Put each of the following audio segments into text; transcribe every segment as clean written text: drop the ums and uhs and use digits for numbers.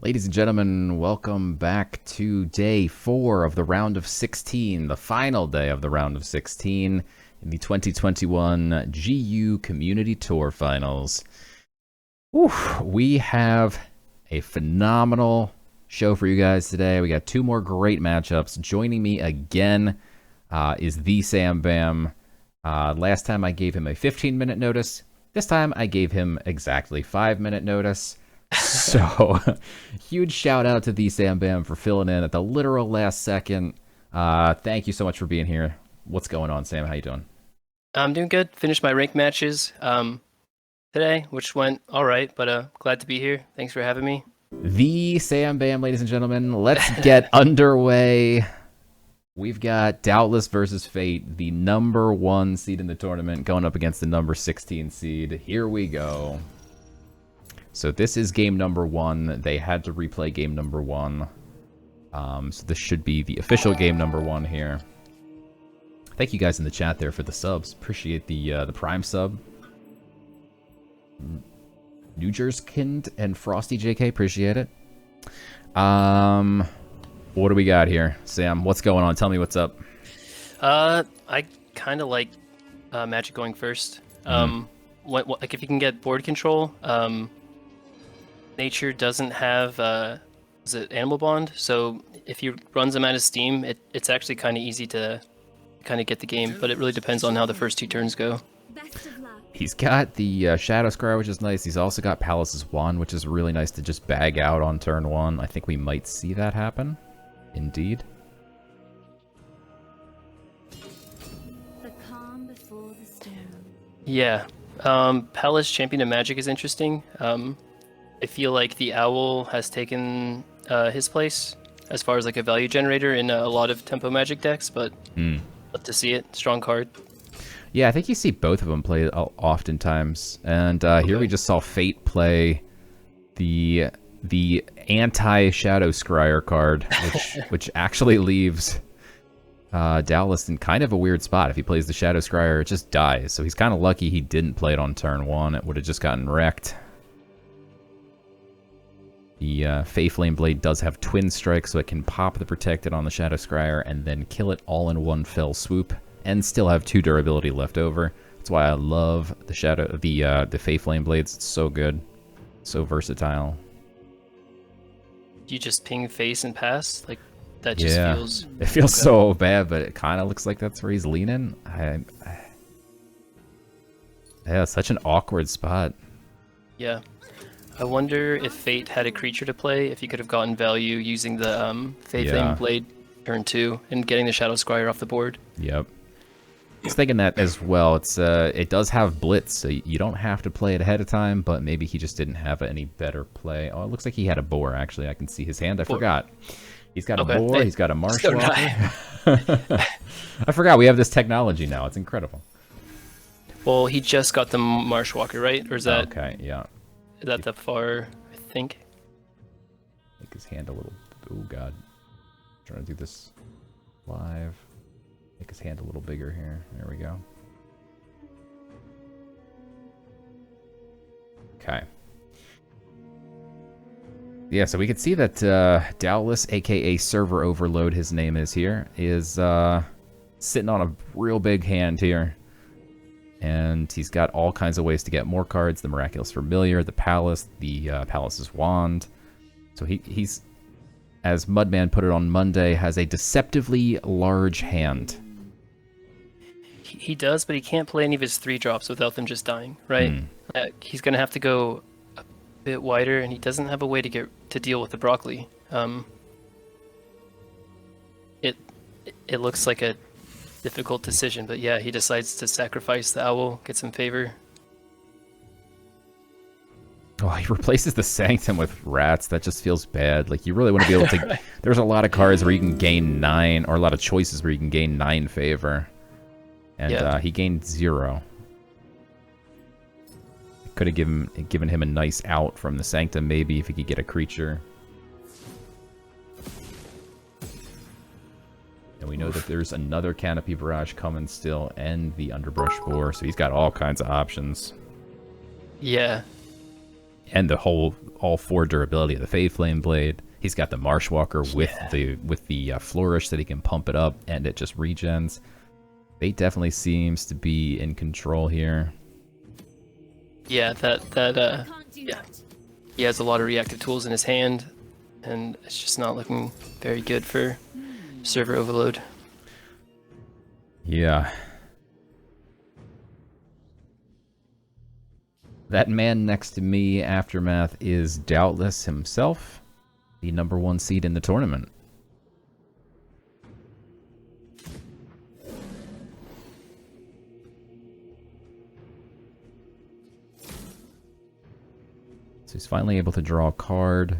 Ladies and gentlemen, welcome back to day 4 of the round of 16, the final day of the round of 16 in the 2021 GU Community Tour Finals. We have a phenomenal show for you guys today. We got 2 more great matchups. Joining me again is the Sam Bam. Last time I gave him a 15-minute notice. This time I gave him exactly 5-minute notice. So, huge shout out to the Sam Bam for filling in at the literal last second. Thank you so much for being here. What's going on, Sam? How you doing? I'm doing good. Finished my ranked matches today, which went all right, but glad to be here. Thanks for having me. The Sam Bam, ladies and gentlemen. Let's get underway. We've got Doubtless versus Fayt, the number 1 seed in the tournament, going up against the number 16 seed. Here we go. So this is game number 1. They had to replay game number 1. So this should be the official game number 1 here. Thank you guys in the chat there for the subs. Appreciate the Prime sub. New Jerskind and Frosty JK, appreciate it. What do we got here? Sam, what's going on? Tell me what's up. I kind of like Magic going first. Like if you can get board control, Nature doesn't have is it Animal Bond? So if he runs them out of steam, it's actually kind of easy to kind of get the game, but it really depends on how the first 2 turns go. He's got the Shadow Scryer, which is nice. He's also got Palace's Wand, which is really nice to just bag out on turn 1. I think we might see that happen. Indeed. The calm before the storm. Yeah. Palace Champion of Magic is interesting. I feel like the Owl has taken his place as far as like a value generator in a lot of tempo Magic decks, but love to see it. Strong card. Yeah, I think you see both of them play oftentimes. And here we just saw Fayt play the anti-Shadow Scryer card, which actually leaves Doubtless in kind of a weird spot. If he plays the Shadow Scryer, it just dies. So he's kind of lucky he didn't play it on turn 1. It would have just gotten wrecked. The Fey Flame Blade does have Twin Strike, so it can pop the Protected on the Shadow Scryer and then kill it all in one fell swoop, and still have 2 durability left over. That's why I love the Fey Flame Blades. It's so good, so versatile. You just ping face and pass? Like, that just feels... It feels so bad, but it kind of looks like that's where he's leaning. Yeah, such an awkward spot. Yeah. I wonder if Fayt had a creature to play, if he could have gotten value using the Fey Flame Blade turn 2 and getting the Shadow Scryer off the board. Yep. I was thinking that as well. It does have Blitz, so you don't have to play it ahead of time, but maybe he just didn't have any better play. Oh, it looks like he had a boar, actually. I can see his hand. I forgot. He's got a boar, he's got a Marshwalker. I forgot, we have this technology now. It's incredible. Well, he just got the Marshwalker, right? Or is that... Okay, yeah. Is that the far, I think? Make his hand a little... Oh, God. I'm trying to do this live. Make his hand a little bigger here. There we go. Okay. Yeah, so we can see that Doubtless, aka Server Overload, his name is here, is sitting on a real big hand here. And he's got all kinds of ways to get more cards. The Miraculous Familiar, the Palace, the Palace's Wand. So he's, as Mudman put it on Monday, has a deceptively large hand. He does, but he can't play any of his 3-drops without them just dying, right? He's going to have to go a bit wider, and he doesn't have a way to deal with the broccoli. It looks like a difficult decision, but yeah, he decides to sacrifice the Owl, get some favor. Oh, he replaces the Sanctum with Rats. That just feels bad. Like, you really want to be able to... There's a lot of cards where you can gain 9, or a lot of choices where you can gain 9 favor. And he gained 0. Could have given him a nice out from the Sanctum, maybe, if he could get a creature. And we know that there's another Canopy Barrage coming still, and the Underbrush Boar, so he's got all kinds of options. Yeah. and the whole all 4 durability of the Fade Flame Blade. He's got the Marshwalker with the Flourish that he can pump it up and it just regens. Fayt definitely seems to be in control here. Yeah, yeah. He has a lot of reactive tools in his hand, and it's just not looking very good for server overload. Yeah. That man next to me, Aftermath, is Doubtless himself, the #1 seed in the tournament. So he's finally able to draw a card.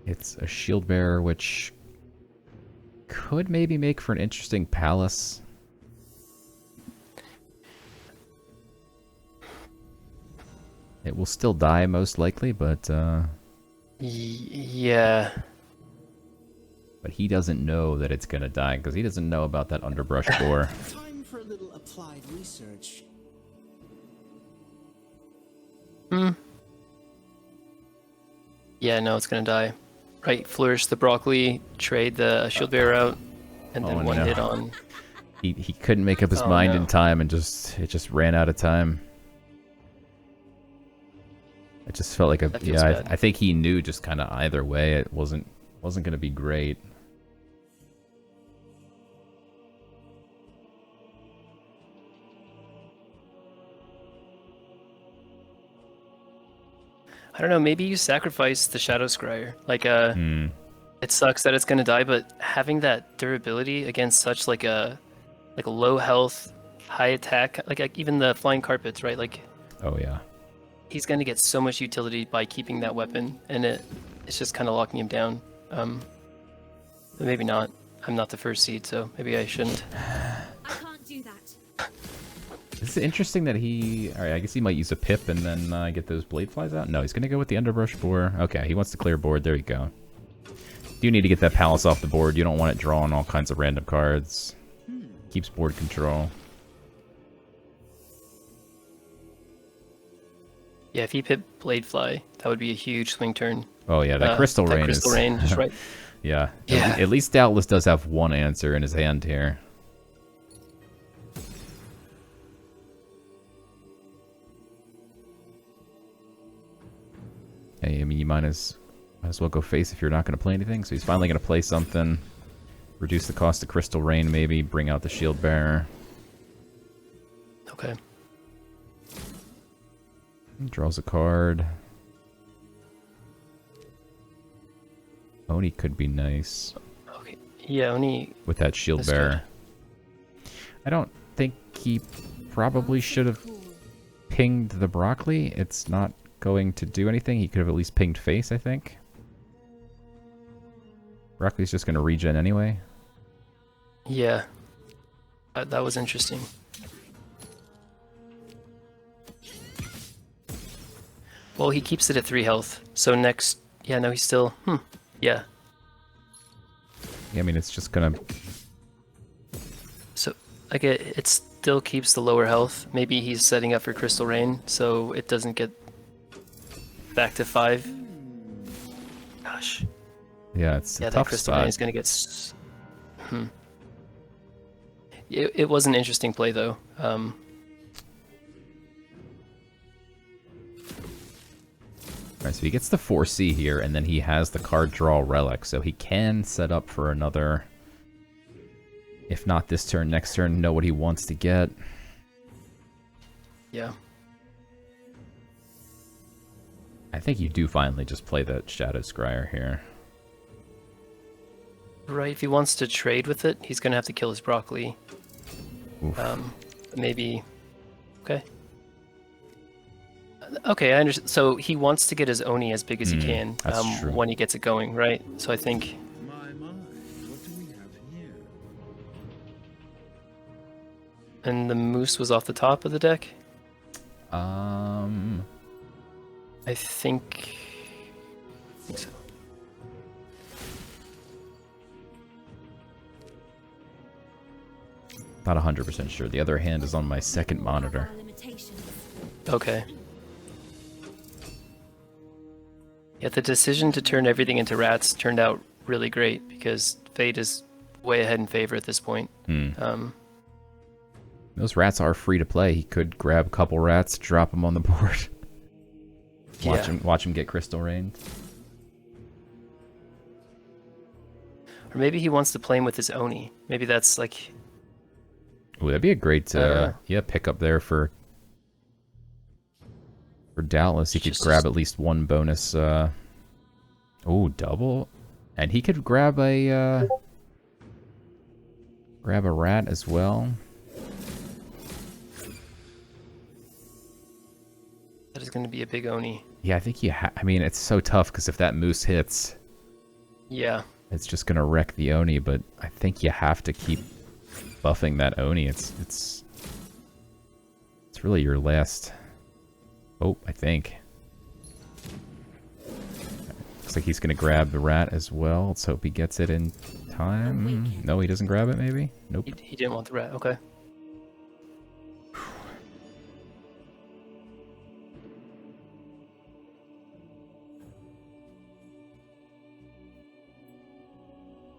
It's a Shield Bearer, which could maybe make for an interesting Palace. It will still die most likely, but Yeah. but he doesn't know that it's gonna die because he doesn't know about that underbrush boar. Time for a little applied research. Yeah, no, it's gonna die. Right, flourish the broccoli, trade the shield bearer out, and then one hit on. He couldn't make up his mind in time, and it just ran out of time. It just felt like I think he knew just kind of either way it wasn't gonna be great. I don't know, maybe you sacrifice the Shadow Scryer. Like, it sucks that it's gonna die, but having that durability against such like a low health, high attack, like even the flying carpets, right? Like, oh yeah, he's gonna get so much utility by keeping that weapon, and it's just kind of locking him down. But maybe not. I'm not the first seed, so maybe I shouldn't. I can't do that. It's interesting that he... Alright, I guess he might use a Pip and then get those Blade Flies out. No, he's going to go with the Underbrush Boar. Okay, he wants to clear board. There you go. You need to get that Palace off the board. You don't want it drawing all kinds of random cards. Keeps board control. Yeah, if he Pip Blade Fly, that would be a huge swing turn. Oh yeah, that Crystal Rain Crystal is... Rain, just right. Yeah. Yeah. At least Doubtless does have one answer in his hand here. Hey, I mean, you might as well go face if you're not going to play anything. So he's finally going to play something. Reduce the cost of Crystal Rain, maybe. Bring out the Shield Bearer. Okay. Draws a card. Oni could be nice. Okay. Yeah, Oni... With that Shield Bearer. I don't think he probably should have pinged the Broccoli. It's not going to do anything. He could have at least pinged face, I think. Broccoli's just going to regen anyway. Yeah. That was interesting. Well, he keeps it at 3 health. So next... Yeah, no, he's still... Yeah. Yeah, I mean, it's just going to... So, like, it still keeps the lower health. Maybe he's setting up for Crystal Rain, so it doesn't get back to 5. Gosh. Yeah, it's a that tough Crystal spot. Rain is going to get... It was an interesting play, though. Alright, so he gets the 4C here, and then he has the card draw relic, so he can set up for another... If not this turn, next turn, know what he wants to get. Yeah. I think you do finally just play that Shadow Scryer here. Right, if he wants to trade with it, he's going to have to kill his Broccoli. Oof. Maybe... Okay. Okay, I understand. So he wants to get his Oni as big as he can that's true. when he gets it going, right? So I think... My, what do we have here? And the Moose was off the top of the deck? I think so. Not 100% sure. The other hand is on my second monitor. Limitations. Okay. Yeah, the decision to turn everything into rats turned out really great because Fayt is way ahead in favor at this point. Those rats are free to play. He could grab a couple rats, drop them on the board. Watch him get crystal rained. Or maybe he wants to play him with his Oni. Maybe that's like... Ooh, that'd be a great pickup there for Doubtless. He could grab at least one bonus. Double, and he could grab a rat as well. That is going to be a big Oni. Yeah, I think I mean, it's so tough because if that moose hits, yeah, it's just gonna wreck the Oni. But I think you have to keep buffing that Oni. It's really your last hope, I think. Looks like he's gonna grab the rat as well. Let's hope he gets it in time. No, he doesn't grab it. Maybe. Nope. He didn't want the rat. Okay.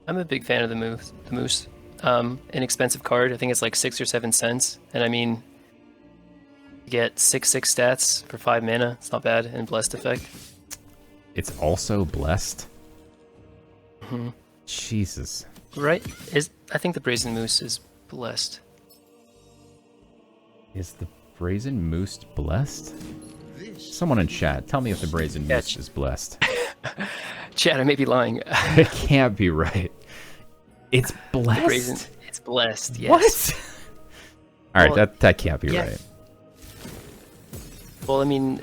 I'm a big fan of the moose. Inexpensive card. I think it's like 6 or 7 cents. And I mean, you get 6/6 stats for 5 mana. It's not bad. And blessed effect. It's also blessed. Mm-hmm. Jesus. Right? I think the Brazen Moose is blessed. Is the Brazen Moose blessed? Someone in chat, tell me if the Brazen Moose is blessed. Chat, I may be lying. It can't be right. It's blessed? It's blessed, yes. What? Alright, that can't be right. Well, I mean,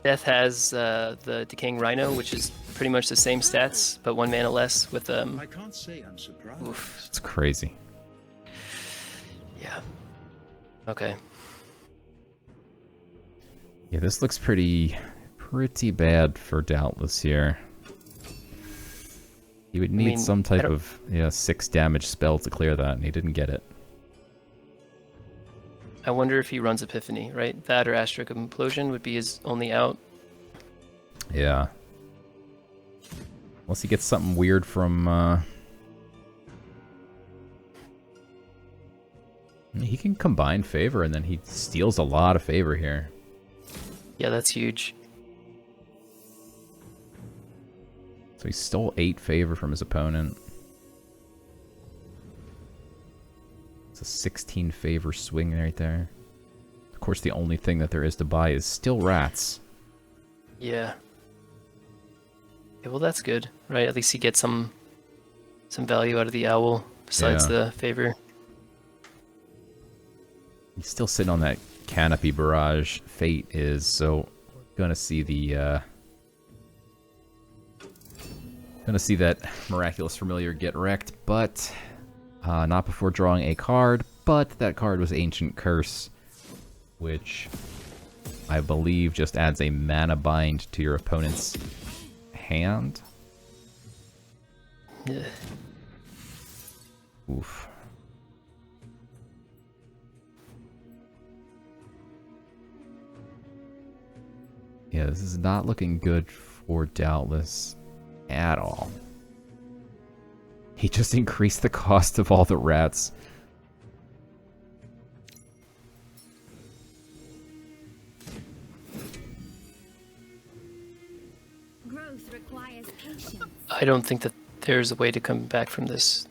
Death has the Decaying Rhino, which is pretty much the same stats, but 1 mana less with I can't say I'm surprised. Oof. It's crazy. Yeah. Okay. Yeah, this looks pretty bad for Doubtless here. He would need some type of 6 damage spell to clear that, and he didn't get it. I wonder if he runs Epiphany, right? That or Astric Implosion would be his only out. Yeah. Unless he gets something weird from... He can combine favor, and then he steals a lot of favor here. Yeah, that's huge. So he stole 8 favor from his opponent. It's a 16 favor swing right there. Of course, the only thing that there is to buy is still rats. Yeah. Okay, well, that's good, right? At least he gets some value out of the owl besides the favor. He's still sitting on that canopy barrage. Fayt is, so we're gonna see the gonna see that Miraculous Familiar get wrecked, but not before drawing a card. But that card was Ancient Curse, which I believe just adds a mana bind to your opponent's hand. Yeah. Oof. Yeah, this is not looking good for Doubtless at all. He just increased the cost of all the rats. Growth requires patience. I don't think that there's a way to come back from this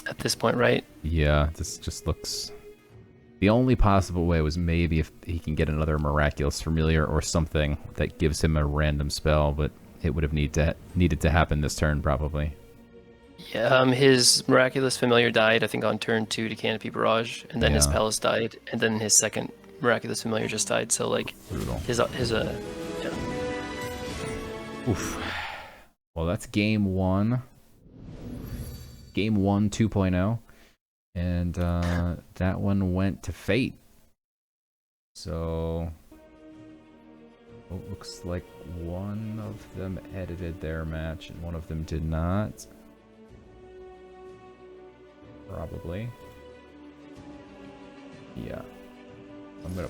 at this point, right? Yeah, this just looks... The only possible way was maybe if he can get another Miraculous Familiar or something that gives him a random spell, but it would have needed to happen this turn, probably. Yeah, his Miraculous Familiar died, I think, on turn 2 to Canopy Barrage, and then his Palace died, and then his second Miraculous Familiar just died, so, like, brutal. Yeah. Oof. Well, that's game 1. Game 1 2.0. And that one went to Fayt. So it looks like one of them edited their match and one of them did not. Probably. Yeah. I'm gonna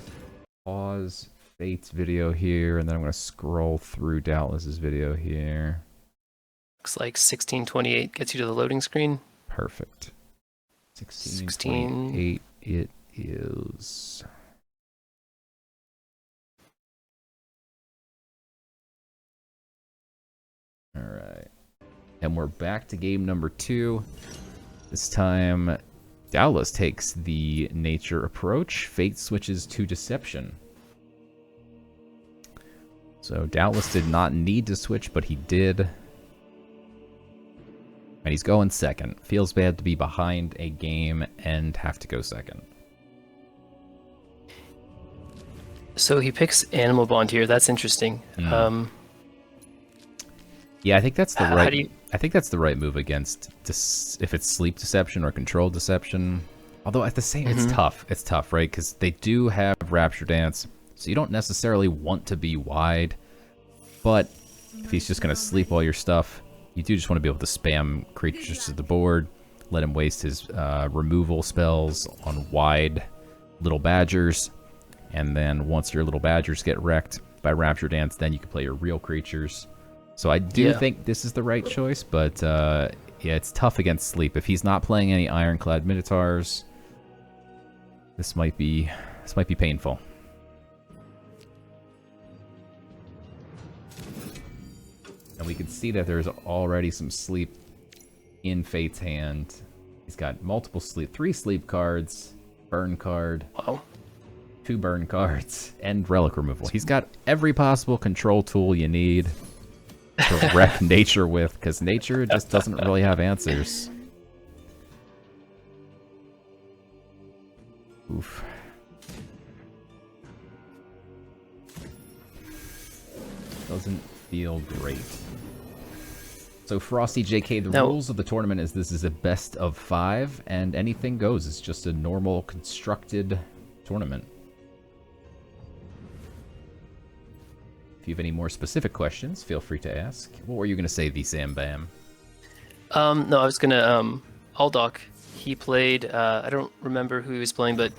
pause Fayt's video here, and then I'm going to scroll through Doubtless's video here. Looks like 1628 gets you to the loading screen. Perfect. 1628 it is. All right. And we're back to game number 2. This time, Doubtless takes the nature approach. Fayt switches to deception. So Doubtless did not need to switch, but he did. And he's going second. Feels bad to be behind a game and have to go second. So he picks Animal Bond here. That's interesting. Yeah, I think that's the How right. do you- I think that's the right move against if it's sleep deception or control deception. Although at the same, it's tough. It's tough, right? Because they do have Rapture Dance, so you don't necessarily want to be wide. But if he's just gonna sleep all your stuff, you do just want to be able to spam creatures to the board, let him waste his removal spells on wide little badgers, and then once your little badgers get wrecked by Rapture Dance, then you can play your real creatures. So I do think this is the right choice, but yeah, it's tough against sleep. If he's not playing any Ironclad Minotaurs, this might be painful. And we can see that there's already some sleep in Fayt's hand. He's got multiple sleep, 3 sleep cards, burn card, Wow. 2 burn cards, and relic removal. He's got every possible control tool you need to wreck nature with, because nature just doesn't really have answers. Oof. Doesn't feel great. So Frosty JK, the rules of the tournament is this is a best of 5, and anything goes. It's just a normal constructed tournament. If you have any more specific questions, feel free to ask. What were you going to say, the Sam Bam? No, I was gonna, Aldous, he played, I don't remember who he was playing, but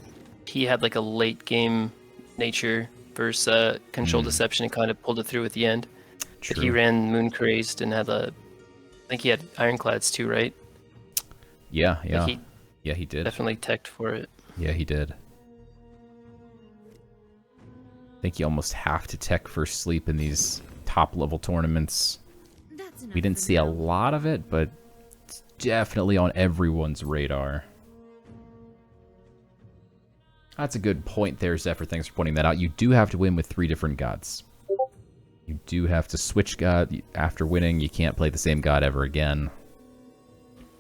he had like a late game nature versus control deception and kind of pulled it through at the end. True. But he ran Moon Crazed and had I think he had Ironclads too, right? Yeah. Like Yeah, he did. definitely teched for it. Yeah, he did. I think you almost have to tech first sleep in these top-level tournaments. That's We didn't see a lot of it, but it's definitely on everyone's radar. That's a good point there, Zephyr. Thanks for pointing that out. You do have to win with 3 different gods. You do have to switch god after winning. You can't play the same god ever again.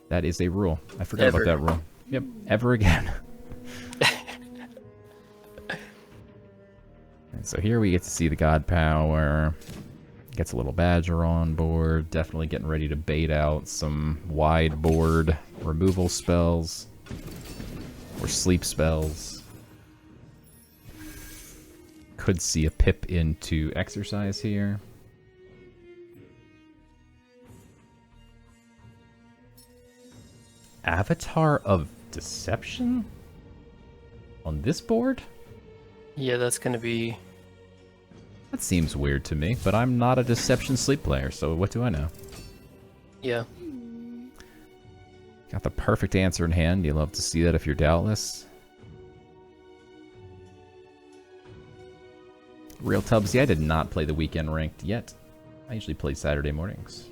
That is a rule. I forgot about that rule. Yep, ever again. And so here we get to see the god power. Gets a little badger on board. Definitely getting ready to bait out some wide board removal spells. Or sleep spells. Could see a pip into exercise here. Avatar of Deception? On this board? Yeah, that's gonna be... That seems weird to me, but I'm not a Deception sleep player, so what do I know? Yeah. Got the perfect answer in hand. You love to see that if you're Doubtless. Real Tubbsy, I did not play the weekend ranked yet. I usually play Saturday mornings.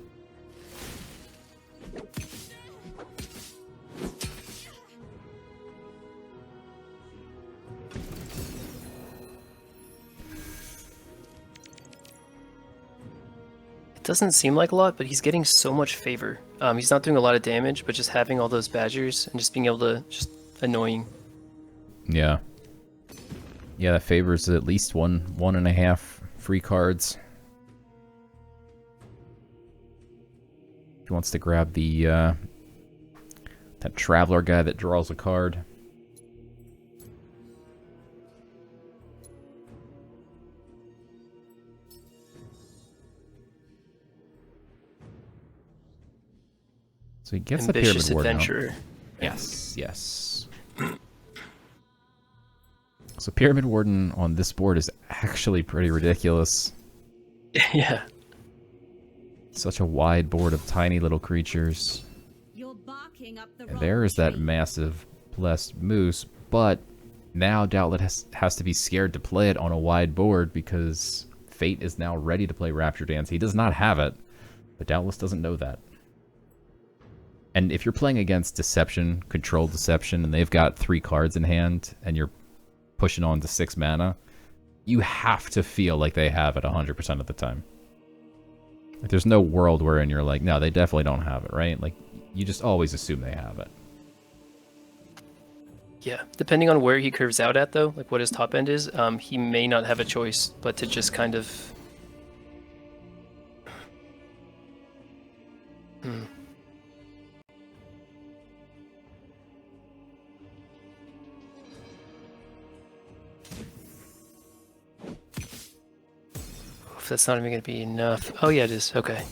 It doesn't seem like a lot, but he's getting so much favor. He's not doing a lot of damage, but just having all those badgers and just being able to just annoying. Yeah. Yeah, that favors at least one and a half free cards. He wants to grab the that Traveler guy that draws a card. So he gets Ambitious the Pyramid War now. adventurer. Yes, yes. So Pyramid Warden on this board is actually pretty ridiculous. Yeah. Such a wide board of tiny little creatures. You're barking up the And wrong there is that tree. massive blessed moose, but now Doubtless has to be scared to play it on a wide board because Fayt is now ready to play Rapture Dance. He does not have it, but Doubtless doesn't know that. And if you're playing against Deception, Controlled Deception, and they've got 3 cards in hand, and you're pushing on to 6 mana, you have to feel like they have it 100% of the time. Like, there's no world wherein you're like, no, they definitely don't have it, right? Like, you just always assume they have it. Yeah, depending on where he curves out at, though, like what his top end is, he may not have a choice but to just kind of... If that's not even going to be enough. Oh, yeah, it is. Okay.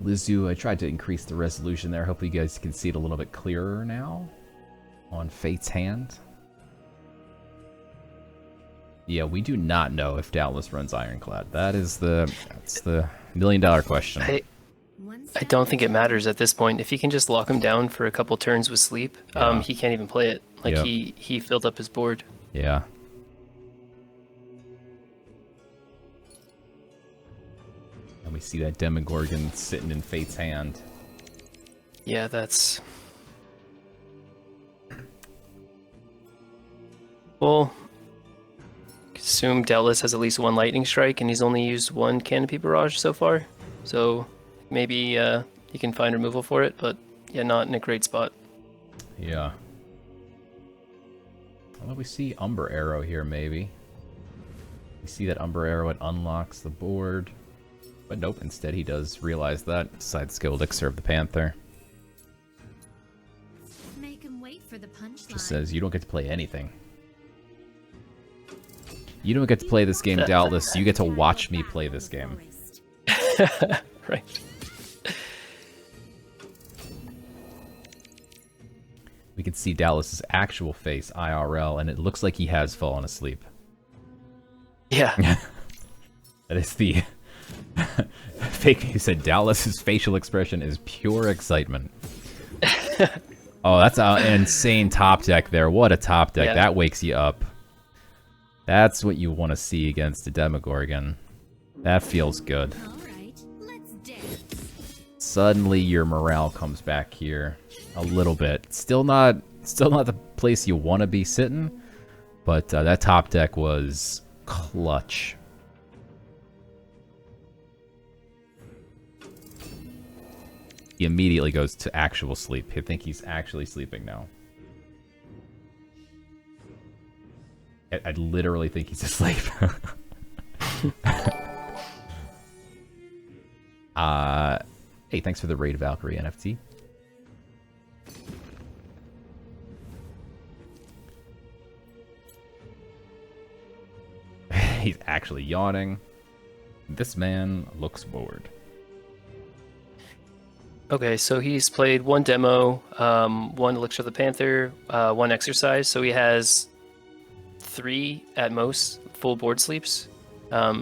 Lizu, I tried to increase the resolution there. Hopefully you guys can see it a little bit clearer now on Fayt's hand. Yeah, we do not know if Doubtless runs Ironclad. That's the $1,000,000 question. I don't think it matters at this point. If he can just lock him down for a couple turns with sleep, Yeah. he can't even play it. Like, Yep. he filled up his board. Yeah. And we see that Demogorgon sitting in Fayt's hand. Yeah, that's... Well, assume Doubtless has at least 1 Lightning Strike, and he's only used 1 Canopy Barrage so far. So maybe he can find removal for it, but yeah, not in a great spot. Yeah. Although we see Umber Arrow here, maybe. We see that Umber Arrow, it unlocks the board. But nope, instead he does realize that. Decides to go Elixir of the Panther. Make 'em wait for the punchline. Just says, you don't get to play anything. You don't get to play this game, Doubtless. You get to watch me play this game. Right. We can see Doubtless's actual face, IRL, and it looks like he has fallen asleep. Yeah. That is the... Fake he said Doubtless's facial expression is pure excitement. Oh, that's an insane top deck there. What a top deck. Yeah. That wakes you up. That's what you want to see against a Demogorgon. That feels good. All right, let's dance. Suddenly your morale comes back here a little bit. Still not the place you want to be sitting, but that top deck was clutch. He immediately goes to actual sleep. I think he's actually sleeping now. I literally think he's asleep. Hey, thanks for the Raid Valkyrie NFT. He's actually yawning. This man looks bored. Okay, so he's played 1 demo, 1 Elixir of the Panther, 1 exercise, so he has 3 at most full board sleeps. I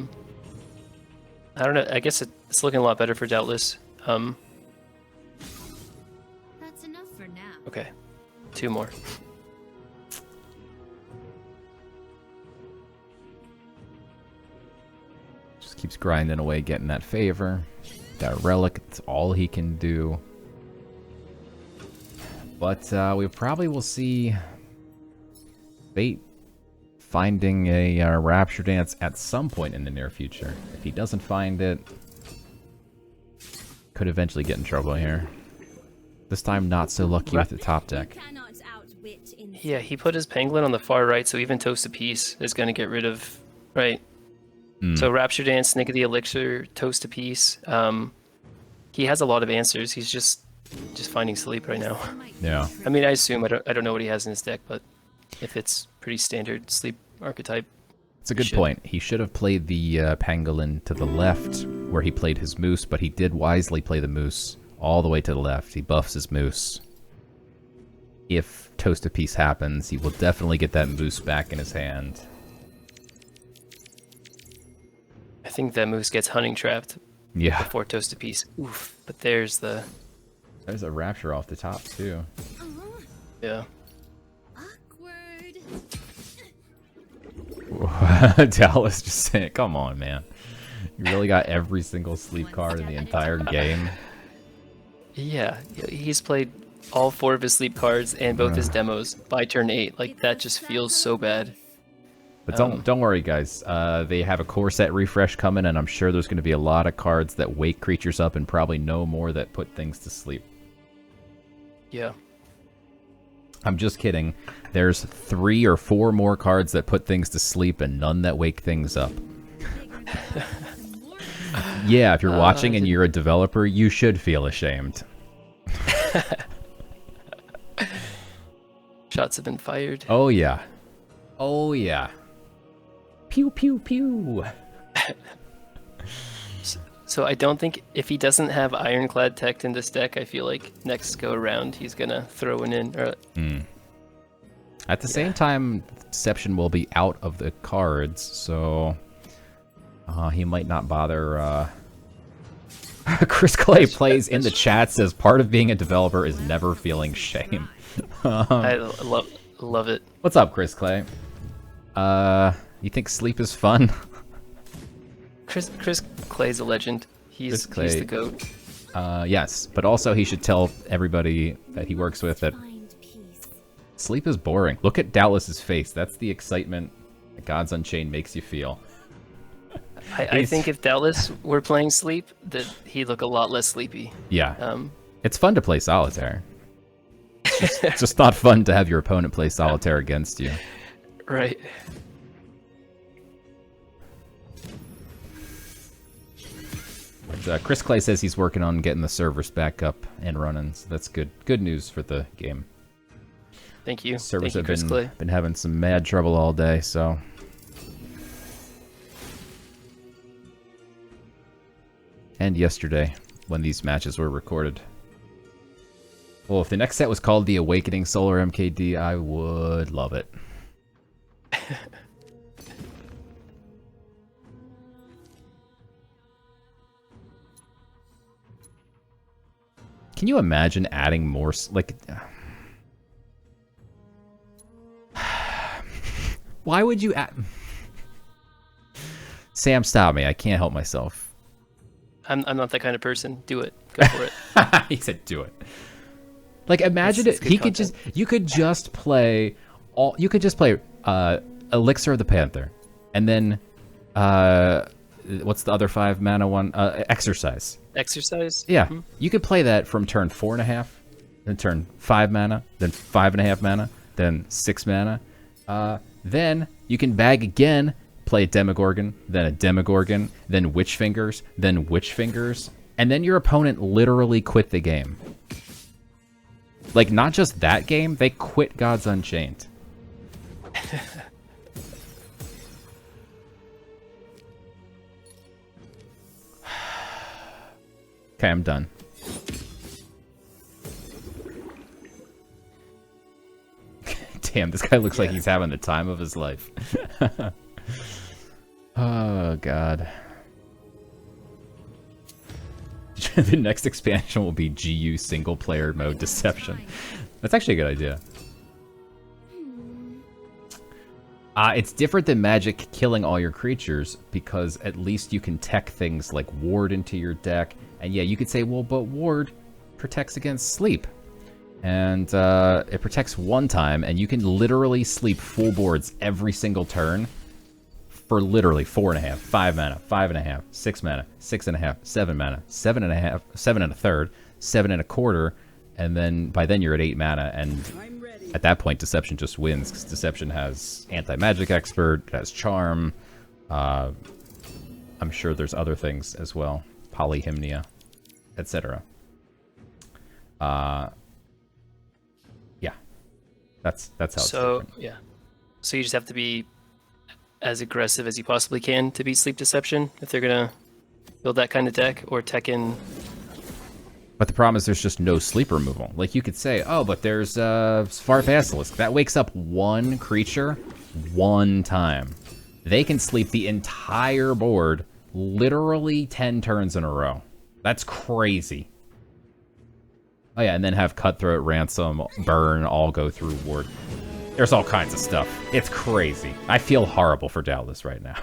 don't know, I guess it's looking a lot better for Doubtless. That's enough for now. Okay, 2 more. Just keeps grinding away, getting that favor. That relic, it's all he can do. But we probably will see Fayt finding a Rapture Dance at some point in the near future. If he doesn't find it, could eventually get in trouble here. This time not so lucky with the top deck. Cannot outwit instinct. Yeah, he put his Pangolin on the far right, so even Toast a Piece is going to get rid of... Right. So Rapture Dance, Snake of the Elixir, Toast a Piece. He has a lot of answers. He's just finding sleep right now. Yeah. I mean, I assume I don't know what he has in his deck, but if it's pretty standard sleep archetype. It's a good point. He should have played the pangolin to the left where he played his moose, but he did wisely play the moose all the way to the left. He buffs his moose. If Toast a Piece happens, he will definitely get that moose back in his hand. I think that moose gets hunting trapped before Toast a Piece. Oof. But there's a rapture off the top, too. Yeah. Awkward. Dallas just saying, come on, man. You really got every single sleep card in the entire game. Yeah, he's played all 4 of his sleep cards and both his demos by turn 8. Like, that just feels so bad. But don't worry, guys. They have a core set refresh coming, and I'm sure there's going to be a lot of cards that wake creatures up and probably no more that put things to sleep. Yeah. I'm just kidding. There's 3 or 4 more cards that put things to sleep and none that wake things up. Yeah, if you're watching and you're a developer, you should feel ashamed. Shots have been fired. Oh, yeah. Oh, yeah. Pew, pew, pew. So I don't think, if he doesn't have Ironclad Tech in this deck, I feel like next go around he's gonna throw one in. Or... At the same time, Deception will be out of the cards, so he might not bother. Chris Clay plays in the chat, says part of being a developer is never feeling shame. I love it. What's up, Chris Clay? You think sleep is fun? Chris Clay's a legend. He's the GOAT. Yes, but also he should tell everybody that he works with that sleep is boring. Look at Doubtless's face. That's the excitement that Gods Unchained makes you feel. I think if Doubtless were playing sleep, that he'd look a lot less sleepy. Yeah. It's fun to play solitaire. It's just not fun to have your opponent play solitaire against you. Right. But, Chris Clay says he's working on getting the servers back up and running, so that's good. Good news for the game. Thank you. Servers Thank you, Chris have Clay. been having some mad trouble all day, so... And yesterday, when these matches were recorded. Well, if the next set was called The Awakening Solar MKD, I would love it. Can you imagine adding more, like... Why would you add... Sam, stop me. I can't help myself. I'm not that kind of person. Do it. Go for it. He said do it. Like, imagine It's it. He content. could just... You could just play... You could just play Elixir of the Panther. And then... what's the other 5 mana one? Exercise. Exercise? Yeah, Mm-hmm. you could play that from turn 4.5, then turn 5 mana, then 5.5 mana, then 6 mana. Then you can bag again, play a Demogorgon, then a Demogorgon, then Witch Fingers, then Witch Fingers, and then your opponent literally quit the game. Like, not just that game, they quit Gods Unchained. Okay, I'm done. Damn, this guy looks like he's having the time of his life. Oh, God. The next expansion will be GU single-player mode Deception. That's actually a good idea. It's different than Magic killing all your creatures, because at least you can tech things like Ward into your deck. And yeah, you could say, well, but Ward protects against sleep. And it protects one time, and you can literally sleep full boards every single turn for literally 4.5, 5 mana, 5.5, 6 mana, 6.5, 7 mana, 7.5, 7 1/3, 7 1/4, and then by then you're at 8 mana, and at that point Deception just wins, because Deception has Anti-Magic Expert, it has Charm, I'm sure there's other things as well, Polyhymnia, etc. Yeah. That's how it's So different. yeah. So you just have to be as aggressive as you possibly can to beat Sleep Deception if they're gonna build that kind of deck, or Tekken. But the problem is there's just no sleep removal. Like, you could say, oh, but there's Svarf Basilisk. That wakes up one creature one time. They can sleep the entire board literally 10 turns in a row. That's crazy. Oh yeah, and then have Cutthroat, Ransom, Burn all go through ward. There's all kinds of stuff. It's crazy. I feel horrible for Doubtless right now.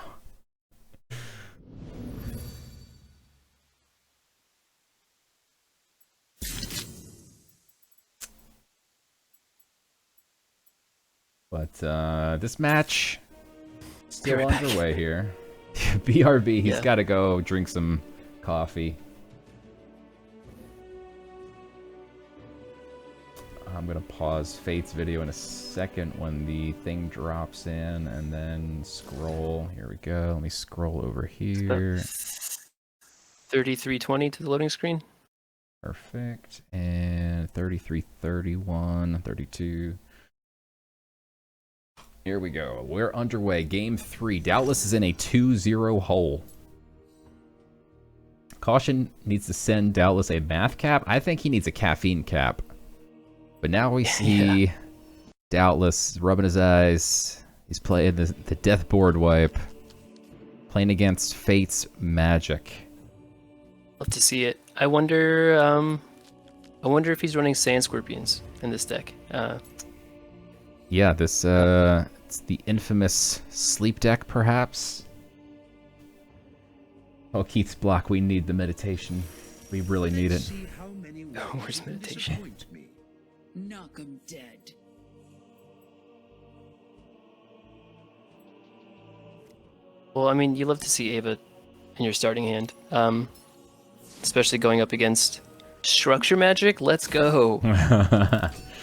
But this match still Right back. underway here. BRB, he's Yeah. got to go drink some coffee. I'm going to pause Fayt's video in a second when the thing drops in, and then scroll. Here we go. Let me scroll over here. 3320 to the loading screen. Perfect. And 33, 31, 32. Here we go. We're underway. Game 3. Doubtless is in a 2-0 hole. Caution needs to send Doubtless a math cap. I think he needs a caffeine cap. But now we see Doubtless rubbing his eyes. He's playing the death board wipe. Playing against Fayt's Magic. Love to see it. I wonder if he's running Sand Scorpions in this deck. Yeah, this it's the infamous sleep deck, perhaps. Oh, Keith's block. We need the meditation. We really need it. See how many Where's will meditation? disappoint me. Knock 'em dead. Well, I mean, you love to see Ava in your starting hand, especially going up against Structure Magic. Let's go.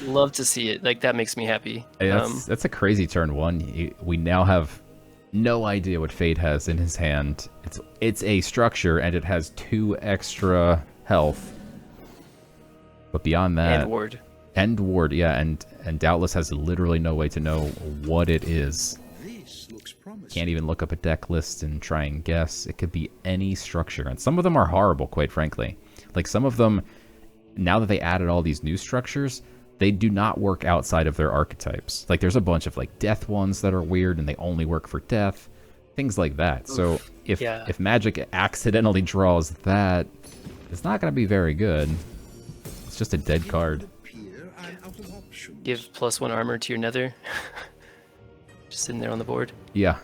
Love to see it. Like, that makes me happy. Hey, that's a crazy turn one. We now have no idea what Fayt has in his hand. It's a structure, and it has 2 extra health. But beyond that, And ward. yeah, and Doubtless has literally no way to know what it is. This looks promising. Can't even look up a deck list and try and guess. It could be any structure, and some of them are horrible, quite frankly. Like, some of them, now that they added all these new structures, they do not work outside of their archetypes. Like, there's a bunch of, like, death ones that are weird, and they only work for death. Things like that. So, if Magic accidentally draws that, it's not going to be very good. It's just a dead card. Appear I'm out of options. Give +1 armor to your Nether. Just sitting there on the board. Yeah.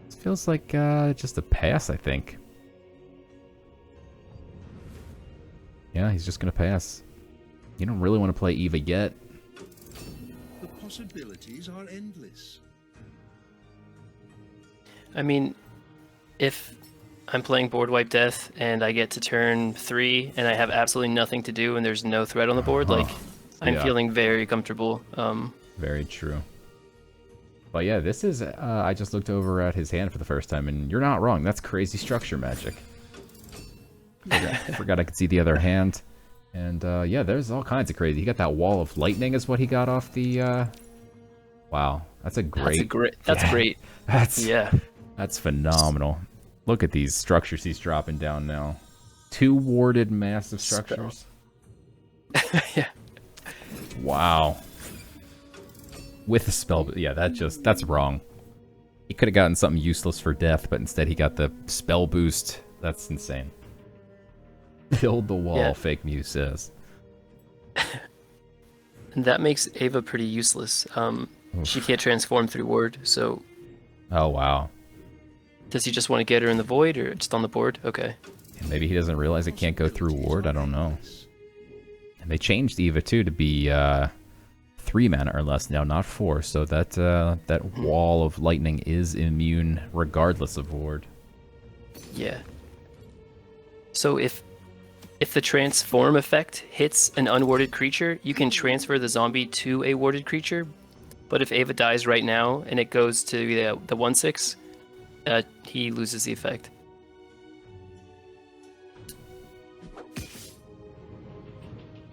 This feels like just a pass, I think. Yeah, he's just going to pass. You don't really want to play Eva yet. The possibilities are endless. I mean, if I'm playing Board Wipe Death and I get to turn 3 and I have absolutely nothing to do and there's no threat on the board, like, I'm yeah. feeling very comfortable. Very true. But yeah, this is... I just looked over at his hand for the first time, and you're not wrong. That's crazy structure magic. Forgot I could see the other hand. And yeah, there's all kinds of crazy. He got that wall of lightning is what he got off the... Wow, that's a great... That's great. That's phenomenal. Look at these structures he's dropping down now. 2 warded massive structures. Yeah. Wow. With the spell, yeah, that's wrong. He could have gotten something useless for death, but instead he got the spell boost. That's insane. Build the wall, Yeah. Fake Muse says. And that makes Ava pretty useless. She can't transform through ward, so Oh, wow. does he just want to get her in the void or just on the board? Okay. Maybe he doesn't realize it can't go through ward, I don't know. And they changed Eva, too, to be 3 mana or less now, not 4. So that wall of lightning is immune regardless of ward. Yeah. So if the transform effect hits an unwarded creature, you can transfer the zombie to a warded creature. But if Ava dies right now and it goes to the 1/6, he loses the effect.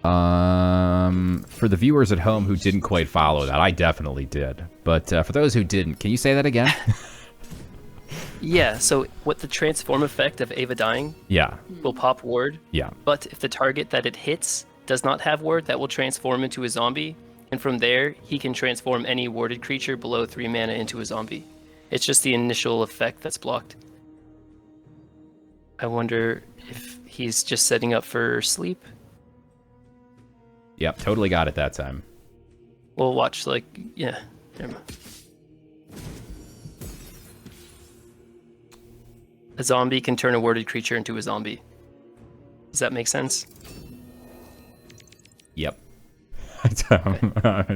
For the viewers at home who didn't quite follow that, I definitely did. But for those who didn't, can you say that again? Yeah, so what the transform effect of Ava dying Yeah. will pop ward, Yeah. but if the target that it hits does not have ward, that will transform into a zombie, and from there, he can transform any warded creature below 3 mana into a zombie. It's just the initial effect that's blocked. I wonder if he's just setting up for sleep. Yep, totally got it that time. We'll watch, like, yeah, never mind. A zombie can turn a warded creature into a zombie. Does that make sense? Yep. I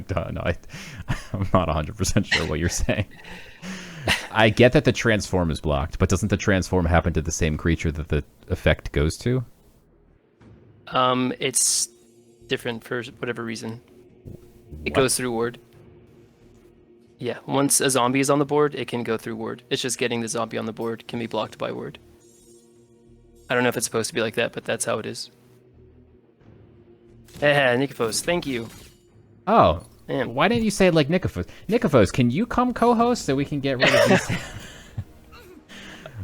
don't know. I'm not 100% sure what you're saying. I get that the transform is blocked, but doesn't the transform happen to the same creature that the effect goes to? It's different for whatever reason. It What? goes through ward. Yeah, once a zombie is on the board, it can go through ward. It's just getting the zombie on the board can be blocked by ward. I don't know if it's supposed to be like that, but that's how it is. Nikifos, thank you. Oh, Damn. why didn't you say it like Nikifos? Nikifos, can you come co-host so we can get rid of these?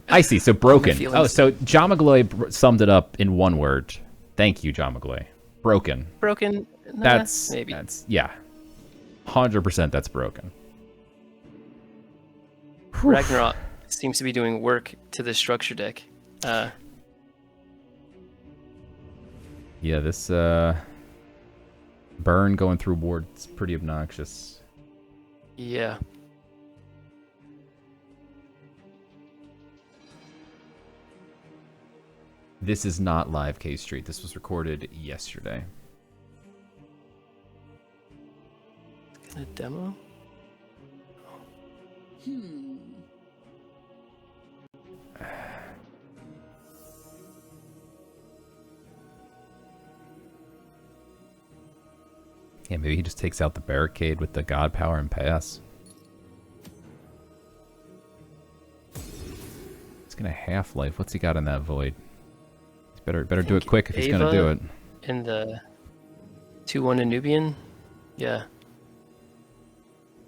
I see, so broken. feelings. Oh, so John McGloy summed it up in one word. Thank you, John McGloy. Broken. Broken? Nah, That's, maybe. yeah. 100% that's broken. Ragnarok seems to be doing work to the structure deck. Yeah, this burn going through ward's pretty obnoxious. Yeah. This is not live K Street. This was recorded yesterday. Gonna demo? Yeah, maybe he just takes out the barricade with the god power and pass. He's gonna half-life. What's he got in that void? He's better do it quick if he's gonna do it. In the 2/1 Anubian? Yeah.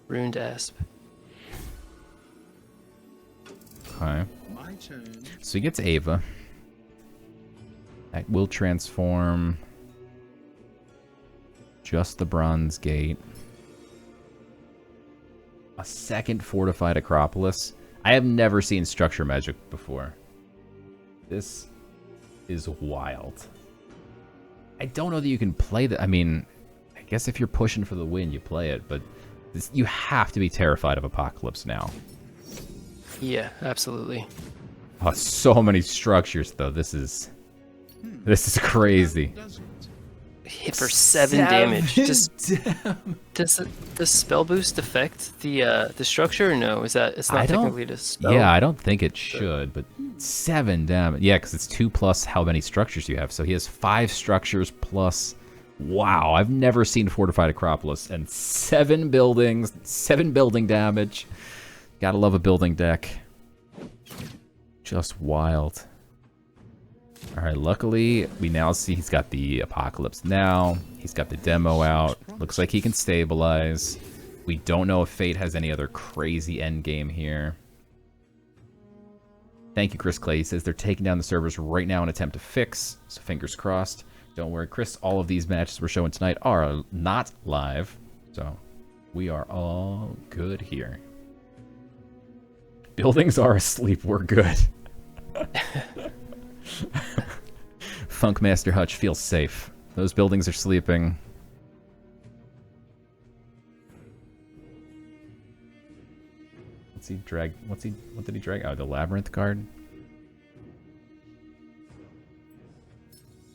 Ruined Asp. Okay. My turn. So he gets Ava. That will transform just the Bronze Gate. A second Fortified Acropolis. I have never seen structure magic before. This is wild. I don't know that you can play that. I mean, I guess if you're pushing for the win, you play it, but you have to be terrified of Apocalypse now. Yeah, absolutely. Oh, so many structures, though. This is crazy. Hit for 7 damage. Does the spell boost affect the structure or no? Is that it's not technically the spell? Yeah, I don't think it should, but 7 damage. Yeah, because it's 2 plus how many structures you have. So he has 5 structures plus. Wow, I've never seen Fortified Acropolis and 7 buildings, 7 building damage. Gotta love a building deck. Just wild. Alright, luckily, we now see he's got the Apocalypse now. He's got the demo out. Looks like he can stabilize. We don't know if Fayt has any other crazy endgame here. Thank you, Chris Clay. He says they're taking down the servers right now in an attempt to fix, so fingers crossed. Don't worry, Chris, all of these matches we're showing tonight are not live, so we are all good here. Buildings are asleep, we're good. Funkmaster Hutch feels safe. Those buildings are sleeping. What did he drag? Oh, the Labyrinth card.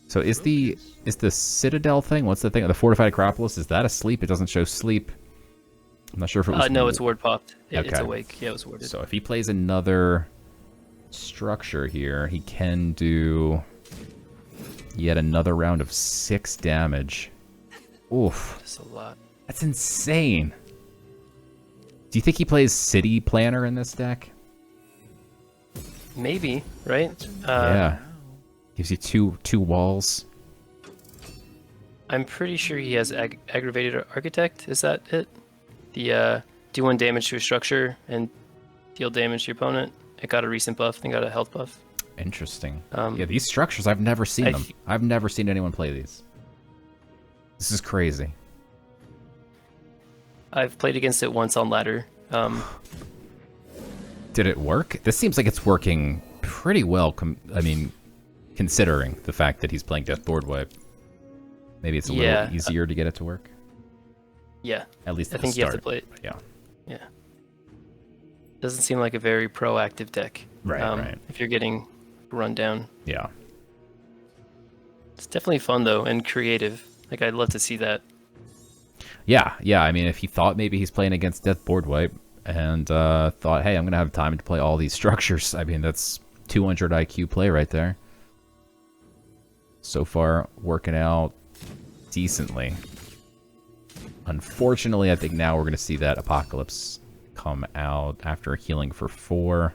So is the Citadel thing? What's the thing? The Fortified Acropolis, is that asleep? It doesn't show sleep. I'm not sure if it was. No, it's ward popped. It's Okay. awake. Yeah, it was warded. So if he plays another structure here, he can do yet another round of 6 damage. Oof. That's a lot. That's insane. Do you think he plays City Planner in this deck? Maybe, right? Yeah. Gives you two walls. I'm pretty sure he has Aggravated Architect. Is that it? The do 1 damage to a structure and deal damage to your opponent. It got a recent buff, then got a health buff. Interesting. Yeah, these structures, I've never seen them. I've never seen anyone play these. This is crazy. I've played against it once on ladder. Did it work? This seems like it's working pretty well, I mean, considering the fact that he's playing Death Board Wipe. Maybe it's a little easier to get it to work. Yeah. At least I think you have to play it. Yeah. Yeah. Doesn't seem like a very proactive deck. Right. If you're getting run down. Yeah. It's definitely fun though and creative. Like I'd love to see that. Yeah. I mean, if he thought maybe he's playing against Death Board Wipe and thought, hey, I'm gonna have time to play all these structures. I mean, that's 200 IQ play right there. So far, working out decently. Unfortunately, I think now we're gonna see that Apocalypse come out after healing for 4.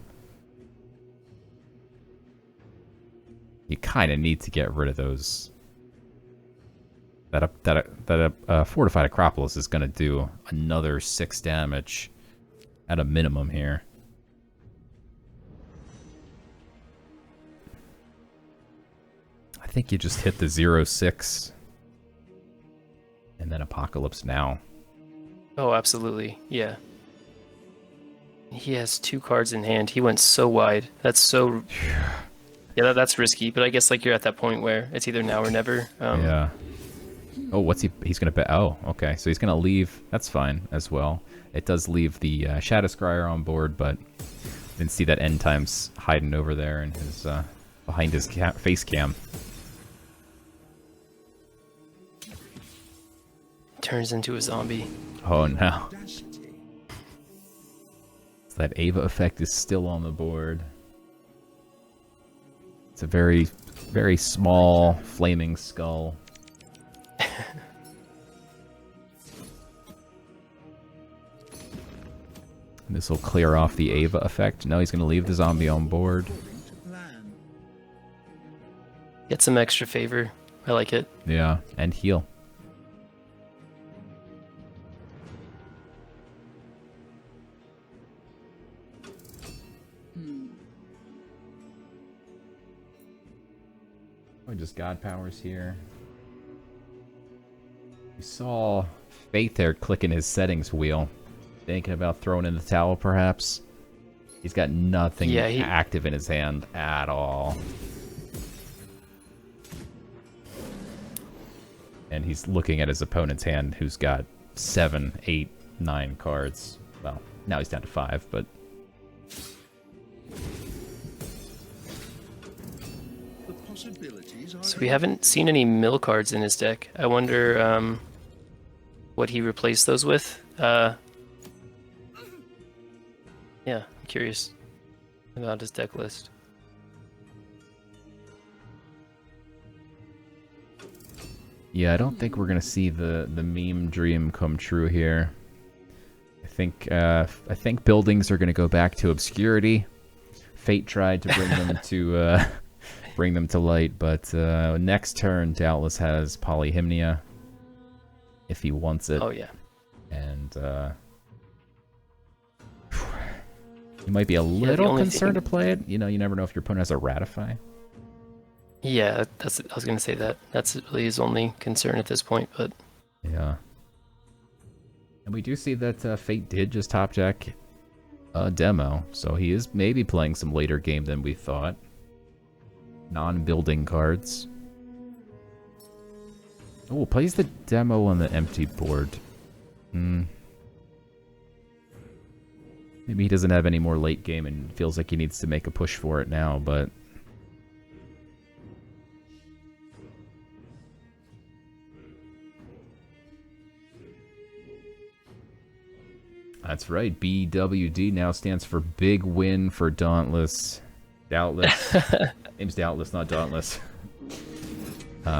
You kind of need to get rid of those. That Fortified Acropolis is going to do another 6 damage at a minimum here. I think you just hit the 0/6 and then Apocalypse now. Oh, absolutely. Yeah. He has 2 cards in hand. He went so wide. That's so... Yeah, that's risky, but I guess like you're at that point where it's either now or never. Yeah. Oh, what's he? He's gonna bet. Oh, okay. So he's gonna leave. That's fine as well. It does leave the Shadow Scryer on board, but didn't see that End Times hiding over there in his behind his face cam. Turns into a zombie. Oh no. Audacity. So that Ava effect is still on the board. It's a very, very small flaming skull. This will clear off the Ava effect. No, he's going to leave the zombie on board. According to plan. Get some extra favor. I like it. Yeah, and heal. Oh, just God powers here. We saw Fayt there clicking his settings wheel. Thinking about throwing in the towel, perhaps. He's got nothing active in his hand at all. And he's looking at his opponent's hand, who's got 7, 8, 9 cards. Well, now he's down to 5, but... The possibilities are So we haven't seen any mill cards in his deck. I wonder what he replaced those with. Yeah, I'm curious about his deck list. Yeah, I don't think we're gonna see the meme dream come true here. I think buildings are gonna go back to obscurity. Fayt tried to bring them to light, but next turn Doubtless has Polyhymnia if he wants it. Oh yeah. And you might be a little concerned to play it. You know, you never know if your opponent has a Ratify. Yeah, I was gonna say that. That's really his only concern at this point, but... Yeah. And we do see that Fayt did just top deck a demo, so he is maybe playing some later game than we thought. Non-building cards. Oh, plays the demo on the empty board. Maybe he doesn't have any more late game and feels like he needs to make a push for it now, but... That's right, BWD now stands for Big Win for Dauntless. Doubtless. Name's Doubtless, not Dauntless.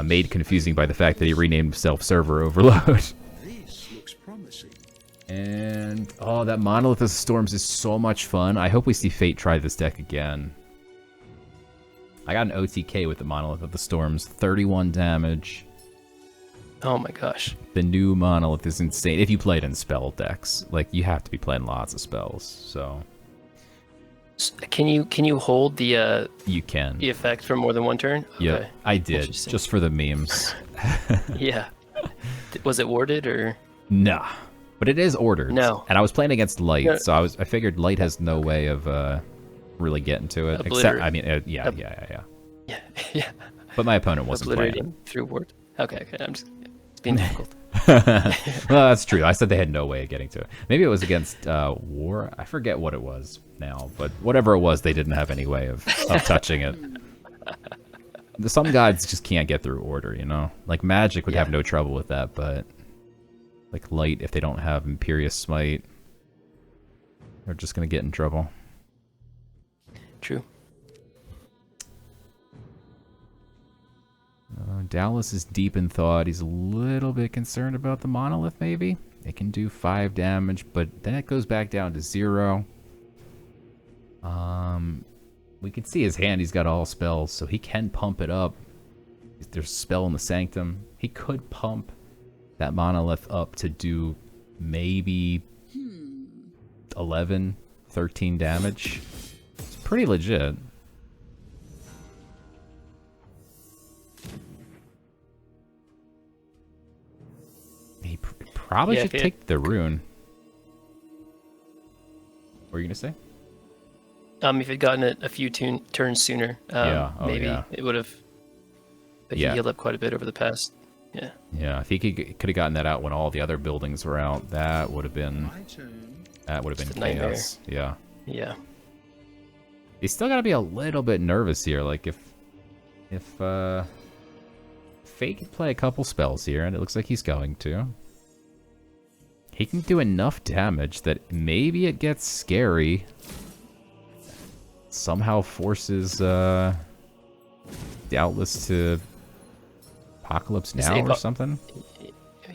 Made confusing by the fact that he renamed himself Server Overload. This looks promising. And, oh, that Monolith of Storms is so much fun. I hope we see Fayt try this deck again. I got an OTK with the Monolith of the Storms. 31 damage. Oh my gosh. The new monolith is insane. If you played in spell decks, like you have to be playing lots of spells. So Can you hold the you can. effect for more than one turn? Yeah, Okay. I did Interesting. just for the memes. Yeah. Was it warded or? Nah, but it is ordered. No. And I was playing against light, No. so I figured light has no way of really getting to it. Except, I mean, yeah. Yeah. Yeah. But my opponent wasn't playing it. Obliterating through ward. Okay. I'm just. It's being difficult. Well, that's true. I said they had no way of getting to it. Maybe it was against War. I forget what it was now, but whatever it was, they didn't have any way of touching it. Some gods just can't get through order, you know? Like Magic would have no trouble with that, but like Light, if they don't have Imperious Smite, they're just going to get in trouble. True. Dallas is deep in thought. He's a little bit concerned about the monolith, maybe. It can do 5 damage, but then it goes back down to 0. We can see his hand. He's got all spells, so he can pump it up. There's a spell in the Sanctum. He could pump that monolith up to do maybe 11, 13 damage. It's pretty legit. He probably should take the rune. What were you gonna say? If he'd gotten it a few turns sooner, maybe it would have. But he healed up quite a bit over the past. Yeah. Yeah, if he could have gotten that out when all the other buildings were out, that would have been. That would have been chaos. Yeah. Yeah. He's still got to be a little bit nervous here. Like if Fayt could play a couple spells here, and it looks like he's going to. He can do enough damage that maybe it gets scary. Somehow forces Doubtless to Apocalypse Now or something.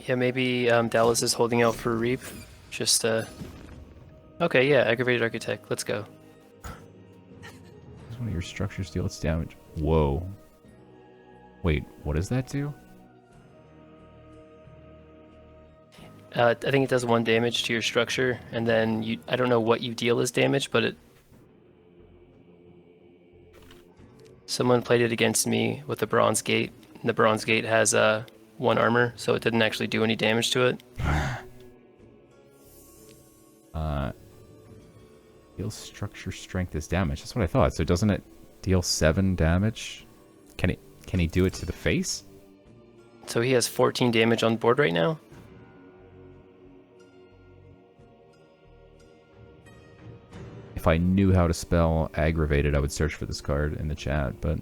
Yeah, maybe Dallas is holding out for Reap. Just okay, yeah, Aggravated Architect. Let's go. One of your structures deal its damage. Whoa. Wait, what does that do? I think it does 1 damage to your structure, and then I don't know what you deal as damage, but someone played it against me with the Bronze Gate, and the Bronze Gate has 1 armor, so it didn't actually do any damage to it. Deals structure strength as damage. That's what I thought. So doesn't it deal 7 damage? Can he do it to the face? So he has 14 damage on board right now. If I knew how to spell aggravated, I would search for this card in the chat, but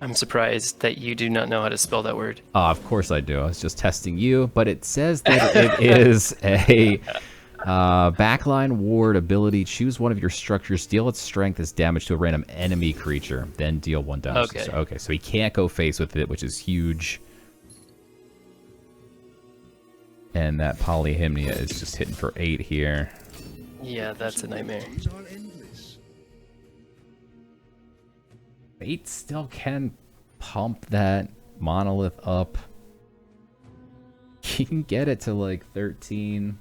I'm surprised that you do not know how to spell that word. of course I do. I was just testing you, but it says that it is a backline ward ability. Choose one of your structures, deal its strength as damage to a random enemy creature, then deal 1 damage. Okay. Okay, so he can't go face with it, which is huge. And that Polyhymnia is just hitting for 8 here. Yeah, that's a nightmare. Fayt still can pump that monolith up. He can get it to like 13.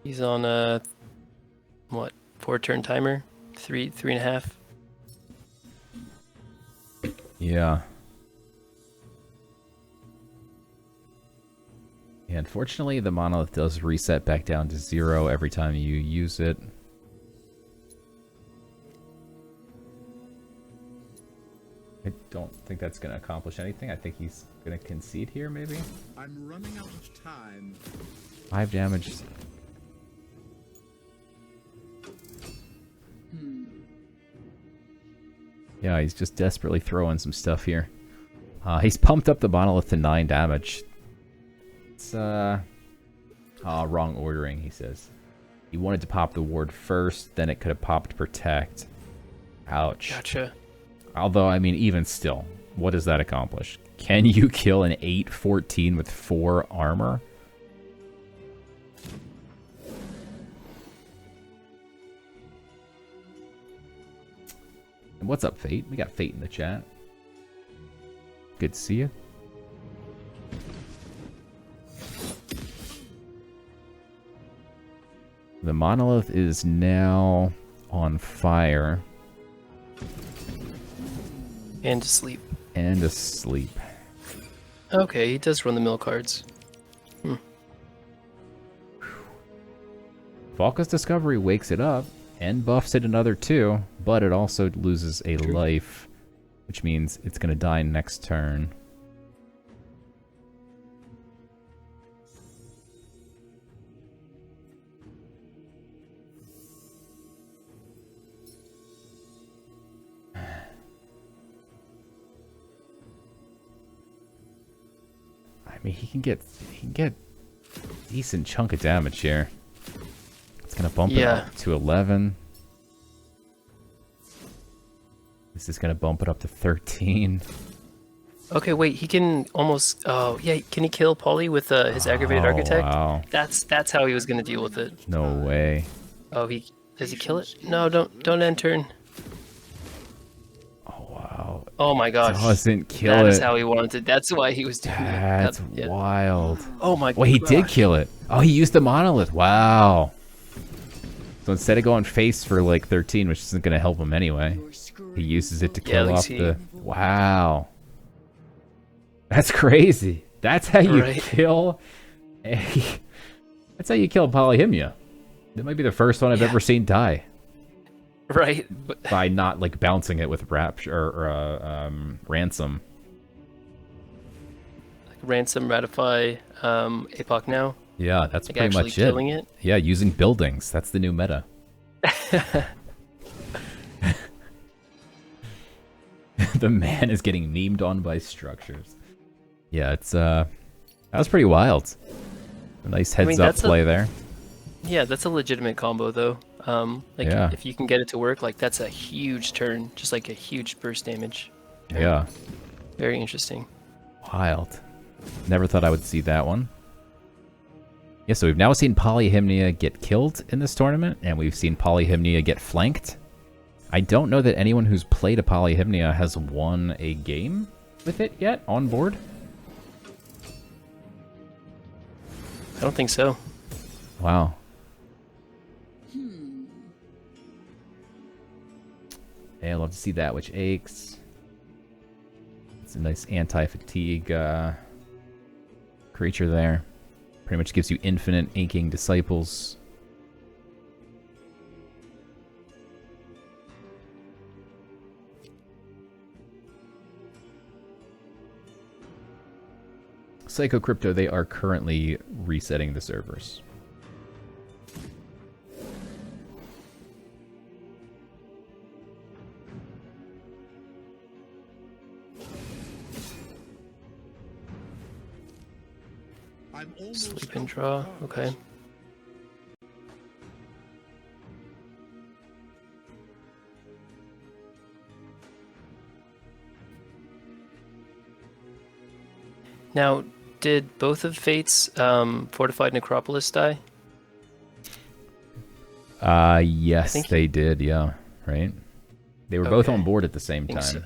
He's on a what, 4-turn timer? 3.5. Yeah. Yeah, unfortunately, the monolith does reset back down to 0 every time you use it. I don't think that's going to accomplish anything. I think he's going to concede here, maybe? I'm running out of time. 5 damage. Yeah, he's just desperately throwing some stuff here. He's pumped up the monolith to 9 damage. It's, wrong ordering, he says. He wanted to pop the ward first, then it could have popped Protect. Ouch. Gotcha. Although, I mean, even still, what does that accomplish? Can you kill an 8/14 with 4 armor? What's up, Fayt? We got Fayt in the chat. Good to see you. The monolith is now on fire. And asleep. And asleep. Okay, he does run the mill cards. Falca's Discovery wakes it up and buffs it another 2, but it also loses a life, which means it's going to die next turn. I mean, he can get a decent chunk of damage here. It's gonna bump it up to 11. This is gonna bump it up to 13. Okay, wait, he can almost... Oh, yeah, can he kill Polly with his Aggravated Architect? Wow. That's how he was going to deal with it. No way. Oh, does he kill it? No, don't end turn. Oh, wow. Oh my gosh. Doesn't kill it. That is how he wanted it. That's why he was doing it. That's wild. Oh my god. Wait, he did kill it. Oh, he used the monolith. Wow. So instead of going face for like 13, which isn't going to help him anyway, he uses it to kill off the... Wow. That's crazy. That's how you kill a... That's how you kill Polyhymnia. That might be the first one I've ever seen die. Right. By not like bouncing it with Rapture or Ransom. Like Ransom, Ratify, Epoch Now. Yeah, that's like pretty much it. Killing it. Yeah, using buildings. That's the new meta. The man is getting memed on by structures. Yeah, it's that was pretty wild. A nice heads up play there. Yeah, that's a legitimate combo though. Like if you can get it to work, like that's a huge turn, just like a huge burst damage. Yeah. Very interesting. Wild. Never thought I would see that one. Yeah, so we've now seen Polyhymnia get killed in this tournament, and we've seen Polyhymnia get flanked. I don't know that anyone who's played a Polyhymnia has won a game with it yet on board. I don't think so. Wow. Yeah, I'd love to see that, which aches. It's a nice anti-fatigue creature there. Pretty much gives you infinite inking disciples. Psycho Crypto, they are currently resetting the servers. Sleep and draw, okay. Now, did both of Fayt's Fortified Necropolis die? Yes, they did, yeah, right? They were both on board at the same time. So.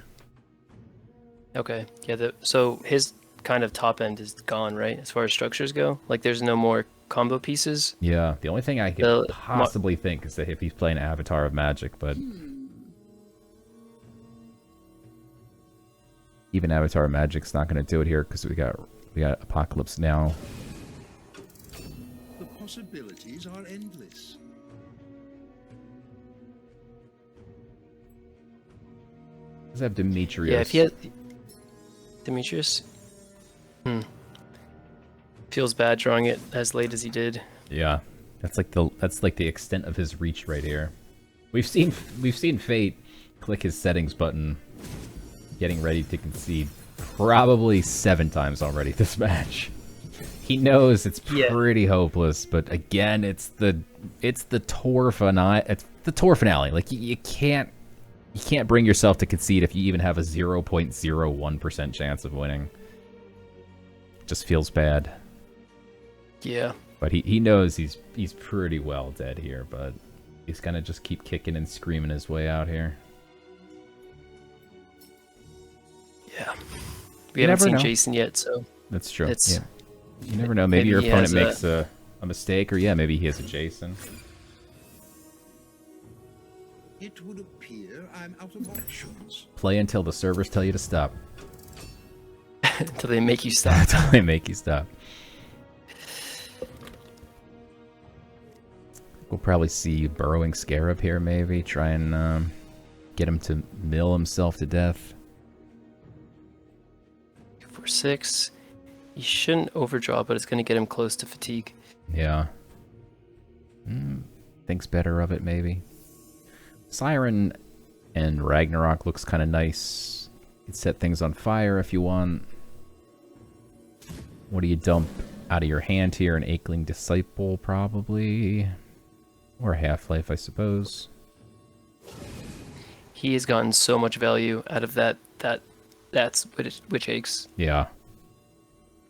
Okay, yeah, so his kind of top end is gone, right? As far as structures go, like there's no more combo pieces. Yeah, the only thing I could possibly think is that if he's playing Avatar of Magic, but even Avatar of Magic's not going to do it here because we got Apocalypse Now. The possibilities are endless. Does have Demetrius? Yeah, if he has Demetrius. Feels bad drawing it as late as he did. Yeah, that's like the extent of his reach right here. We've seen Fayt click his settings button, getting ready to concede, probably 7 times already this match. He knows it's pretty hopeless, but again, it's the tour finale. It's the tour finale. Like you can't bring yourself to concede if you even have a 0.01% chance of winning. Just feels bad. Yeah. But he knows he's pretty well dead here, but he's gonna just keep kicking and screaming his way out here. Yeah. You We haven't never seen know. Jason yet, so That's true. It's- Yeah. You never know. Maybe maybe your he opponent has makes a mistake, or yeah, maybe he has a Jason. It would appear I'm out of options. Play until the servers tell you to stop. until they make you stop. Until they make you stop. We'll probably see Burrowing Scarab here, maybe. Try and get him to mill himself to death. 246. He shouldn't overdraw, but it's going to get him close to fatigue. Yeah. Thinks better of it, maybe. Siren and Ragnarok looks kind of nice. You can set things on fire if you want. What do you dump out of your hand here? An Acheling Disciple, probably. Or Half-Life, I suppose. He has gotten so much value out of that's Witch Aches. Yeah.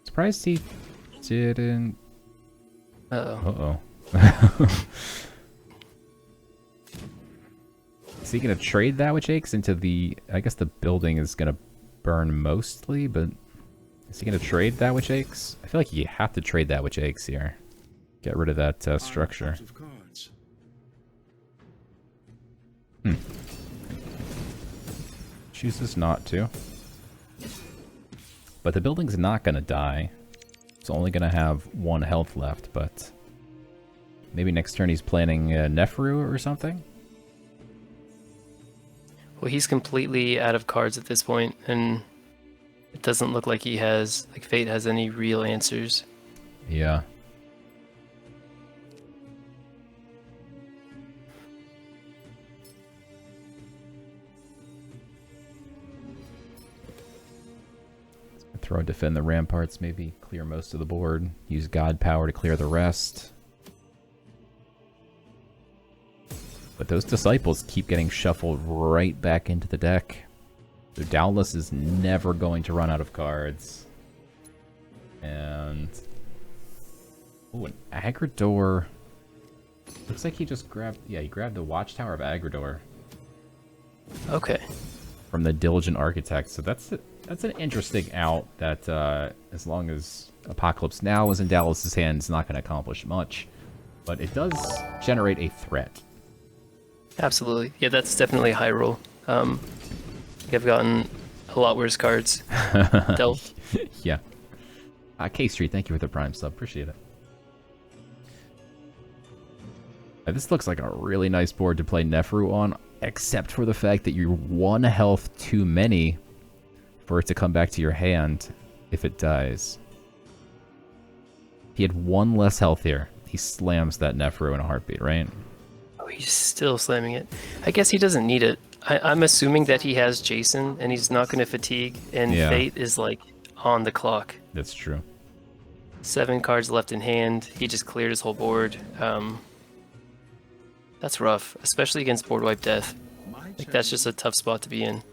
Surprised he didn't... Uh-oh. Uh-oh. Is he going to trade that Witch Aches into the... I guess the building is going to burn mostly, but... Is he going to trade that Witch Aches? I feel like you have to trade that Witch Aches here. Get rid of that structure. Out of cards. Chooses not to. But the building's not going to die. It's only going to have 1 health left, but... Maybe next turn he's planning Neferu or something? Well, he's completely out of cards at this point, and it doesn't look like he has, like Fayt has any real answers. Yeah. Throw and defend the ramparts, maybe clear most of the board. Use God Power to clear the rest. But those Disciples keep getting shuffled right back into the deck. So Doubtless is never going to run out of cards. And... oh, an Agridor. Looks like he just grabbed... yeah, he grabbed the Watchtower of Agridor Okay. from the Diligent Architect. So that's an interesting out that, as long as Apocalypse Now is in Dallas's hands, not going to accomplish much. But it does generate a threat. Absolutely. Yeah, that's definitely a high roll. I've gotten a lot worse cards dealt. Yeah. K-Street, thank you for the Prime sub. Appreciate it. This looks like a really nice board to play Neferu on, except for the fact that you're 1 health too many for it to come back to your hand if it dies. He had 1 less health here. He slams that Neferu in a heartbeat, right? Oh, he's still slamming it. I guess he doesn't need it. I'm assuming that he has Jason, and he's not going to fatigue, and Yeah. Fayt is, like, on the clock. That's true. 7 cards left in hand. He just cleared his whole board. That's rough, especially against board wipe death. Like, that's just a tough spot to be in.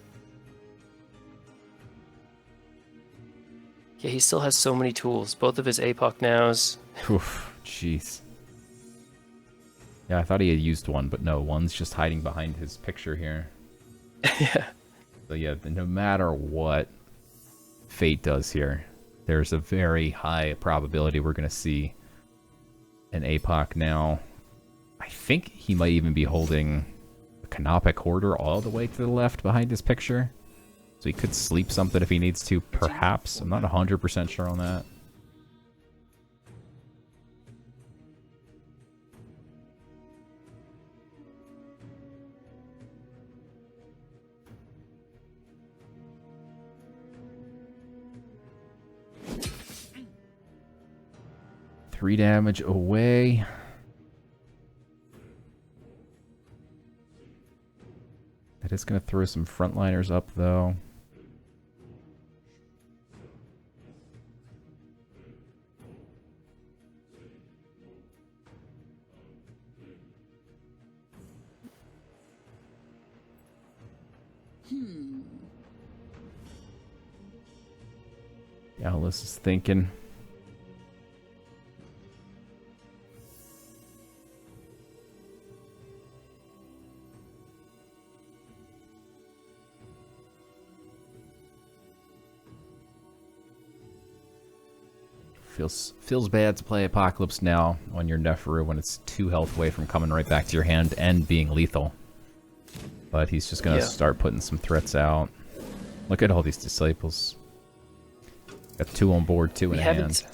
Yeah, he still has so many tools. Both of his APOC nows. Oof, jeez. Yeah, I thought he had used one, but no, one's just hiding behind his picture here. Yeah. So yeah, no matter what Fayt does here, there's a very high probability we're going to see an APOC now. I think he might even be holding a Canopic Hoarder all the way to the left behind his picture. So he could sleep something if he needs to, perhaps. I'm not 100% sure on that. Three damage away. That is going to throw some frontliners up, though. Aldous is thinking. Feels bad to play Apocalypse now on your Neferu when it's 2 health away from coming right back to your hand and being lethal. But he's just gonna start putting some threats out. Look at all these disciples. Got 2 on board, 2 in hand.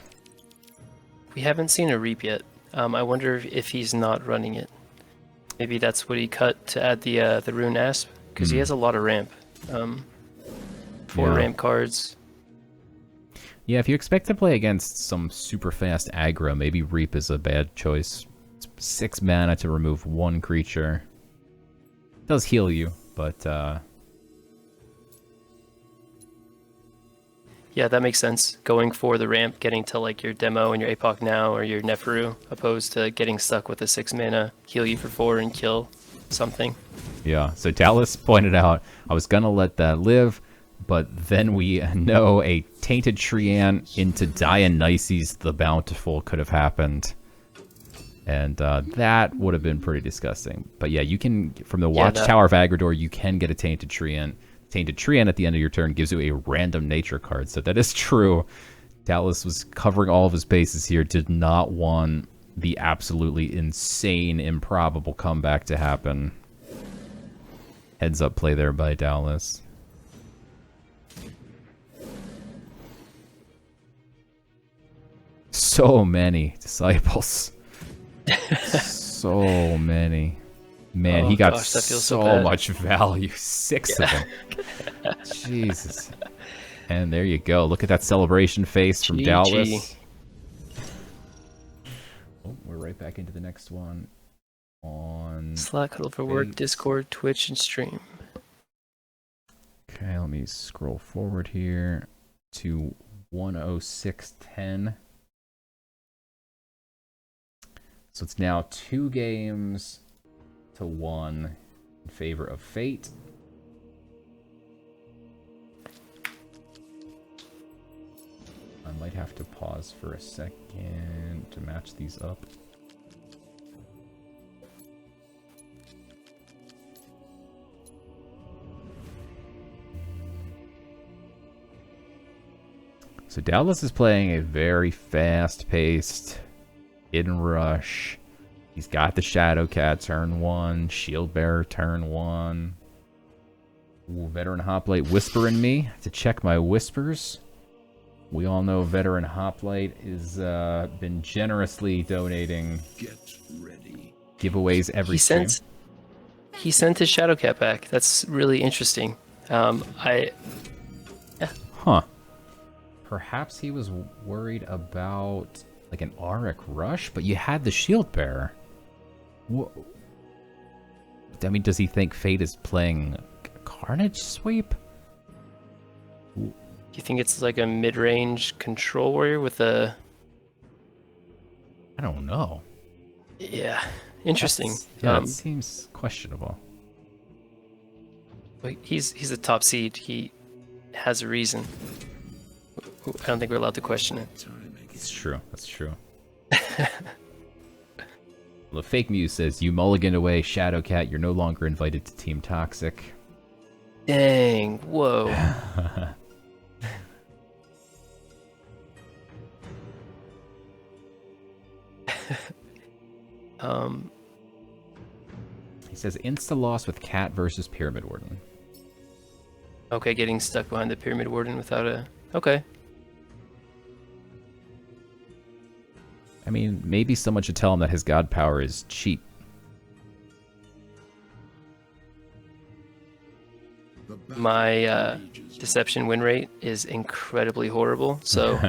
We haven't seen a Reap yet. I wonder if he's not running it. Maybe that's what he cut to add the Rune Asp, because he has a lot of ramp. 4 ramp cards. Yeah, if you expect to play against some super fast aggro, maybe Reap is a bad choice. It's 6 mana to remove 1 creature. It does heal you, but yeah, that makes sense. Going for the ramp, getting to like your demo and your Apoc now or your Neferu, opposed to getting stuck with a 6 mana, heal you for 4 and kill something. yeah. So Doubtless pointed out, I was gonna let that live, but then we know a Tainted Treant into Dionysus the Bountiful could have happened. And that would have been pretty disgusting. But yeah, you can, from the Watchtower of Agrador, you can get a Tainted Treant. Tainted Treant at the end of your turn gives you a random nature card. So that is true. Doubtless was covering all of his bases here, did not want the absolutely insane, improbable comeback to happen. Heads up play there by Doubtless. So many disciples. So many. Man, he got so much value. 6 of them. Jesus. And there you go. Look at that celebration face from Doubtless. Oh, we're right back into the next one. On Slack, Huddle for Work, Discord, Twitch, and stream. Okay, let me scroll forward here to 106.10. So it's now 2 games to 1 in favor of Fayt. I might have to pause for a second to match these up. So Doubtless is playing a very fast-paced hidden rush. He's got the Shadowcat turn 1, Shield Bearer turn 1. Ooh, Veteran Hoplite whispering me to check my whispers. We all know Veteran Hoplite is been generously donating giveaways every stream. He sent his Shadowcat back. That's really interesting. Huh. Perhaps he was worried about like an Auric Rush, but you had the Shield Bearer. I mean, does he think Fayt is playing Carnage Sweep? Do you think it's like a mid-range control warrior with a... I don't know. Yeah, interesting. It seems questionable. But he's a top seed. He has a reason. I don't think we're allowed to question it. It's true. That's true. The Fake Muse says, you mulliganed away, Shadowcat. You're no longer invited to Team Toxic. Dang. Whoa. He says, insta-loss with Cat versus Pyramid Warden. Okay, getting stuck behind the Pyramid Warden without a... Okay. I mean, maybe someone should tell him that his god power is cheap. My deception win rate is incredibly horrible, so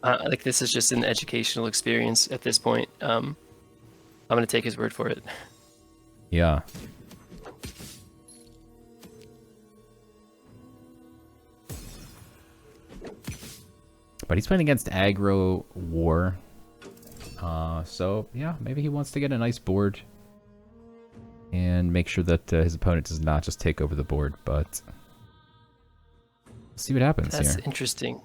like this is just an educational experience at this point. I'm gonna take his word for it. Yeah. But he's playing against aggro war. So, yeah, maybe he wants to get a nice board and make sure that his opponent does not just take over the board, but let's see what happens here. That's interesting.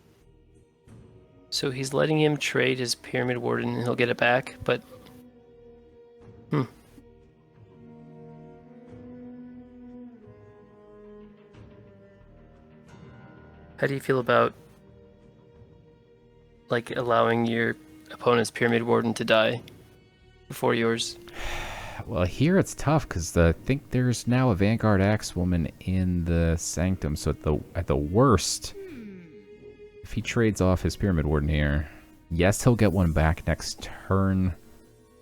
So he's letting him trade his Pyramid Warden and he'll get it back, but... How do you feel about like allowing your opponent's Pyramid Warden to die before yours. Well, here it's tough because I think there's now a Vanguard Axewoman in the Sanctum. So at the worst, if he trades off his Pyramid Warden here, yes, he'll get one back next turn,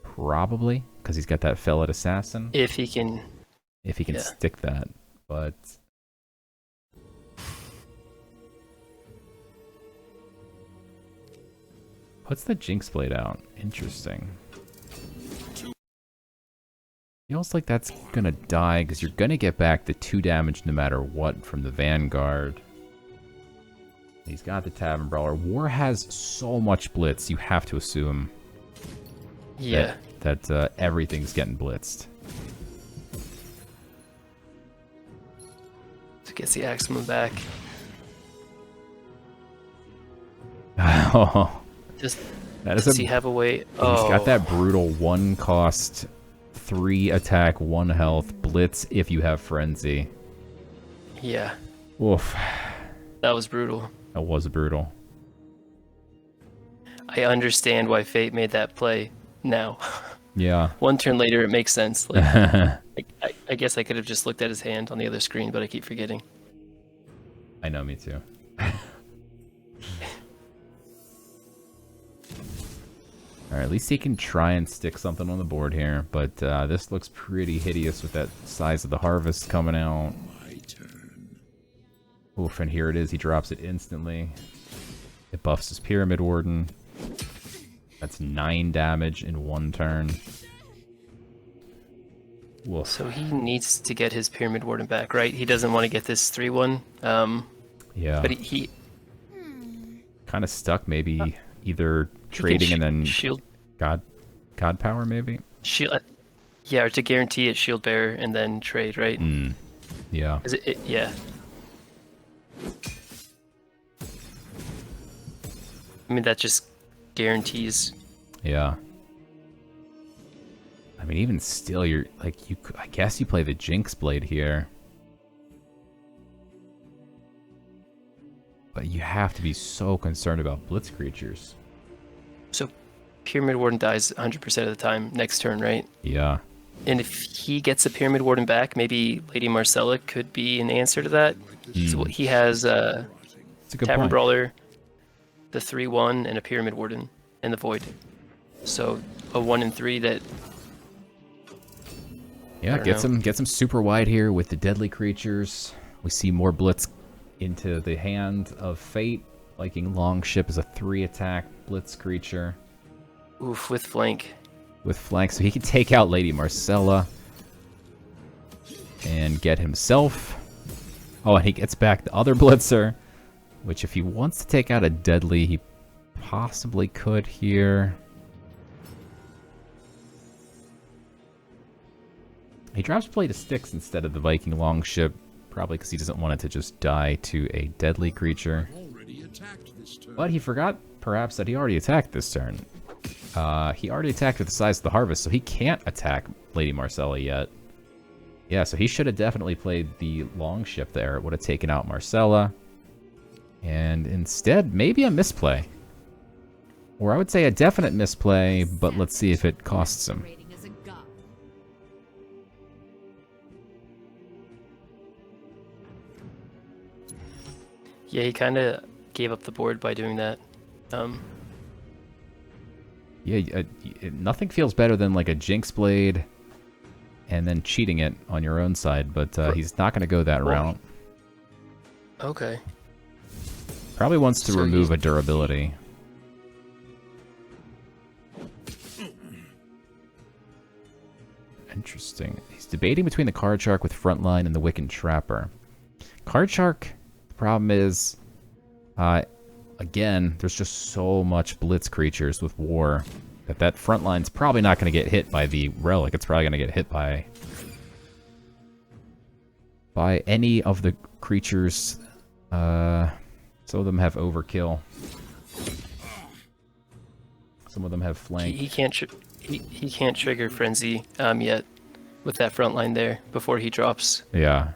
probably, because he's got that Fellet Assassin. If he can yeah. stick that, but puts the Jinx Blade out. Interesting. Feels like that's gonna die because you're gonna get back the 2 damage no matter what from the Vanguard. He's got the Tavern Brawler. War has so much blitz, you have to assume that everything's getting blitzed. So gets the Axeman back. Oh, Does he have a way? Oh. He's got that brutal 1 cost, 3 attack, 1 health blitz if you have Frenzy. Yeah. Oof. That was brutal. That was brutal. I understand why Fayt made that play now. Yeah. 1 turn later, it makes sense. Like, I guess I could have just looked at his hand on the other screen, but I keep forgetting. I know, me too. Alright, at least he can try and stick something on the board here, but this looks pretty hideous with that size of the harvest coming out. Oof, and here it is. He drops it instantly. It buffs his Pyramid Warden. That's 9 damage in 1 turn. Woof. So he needs to get his Pyramid Warden back, right? He doesn't want to get this 3-1. Yeah. But he kind of stuck, maybe either trading and then shield God power, maybe? Shield, yeah, or to guarantee it, Shield Bearer and then trade, right? Yeah. Is it yeah. I mean, that just guarantees. Yeah. I mean, even still, you're like, I guess you play the Jinx Blade here. But you have to be so concerned about Blitz creatures. So, Pyramid Warden dies 100% of the time next turn, right? Yeah. And if he gets a Pyramid Warden back, maybe Lady Marcella could be an answer to that. So he has Tavern Brawler, the 3-1, and a Pyramid Warden in the Void. So a 1 and 3 that. Yeah, gets him super wide here with the deadly creatures. We see more blitz into the hand of Fayt. Viking Longship is a 3 attack blitz creature. Oof, with flank. With flank, so he can take out Lady Marcella and get himself. Oh, and he gets back the other blitzer, which if he wants to take out a deadly, he possibly could here. He drops Blade of Sticks instead of the Viking Longship, probably because he doesn't want it to just die to a deadly creature. But he forgot, perhaps, that he already attacked this turn. He already attacked with the size of the harvest, so he can't attack Lady Marcella yet. Yeah, so he should have definitely played the Longship there. It would have taken out Marcella. And instead, maybe a misplay. Or I would say a definite misplay, but let's see if it costs him. Yeah, he kind of gave up the board by doing that. Yeah, nothing feels better than like a Jinx Blade and then cheating it on your own side, but he's not going to go that route. Okay. Probably wants to remove a durability. Interesting. He's debating between the Card Shark with Frontline and the Wiccan Trapper. Card Shark, the problem is, again, there's just so much blitz creatures with War that Frontline's probably not going to get hit by the Relic. It's probably going to get hit by any of the creatures. Some of them have Overkill. Some of them have Flank. He can't trigger Frenzy yet with that front line there before he drops. Yeah.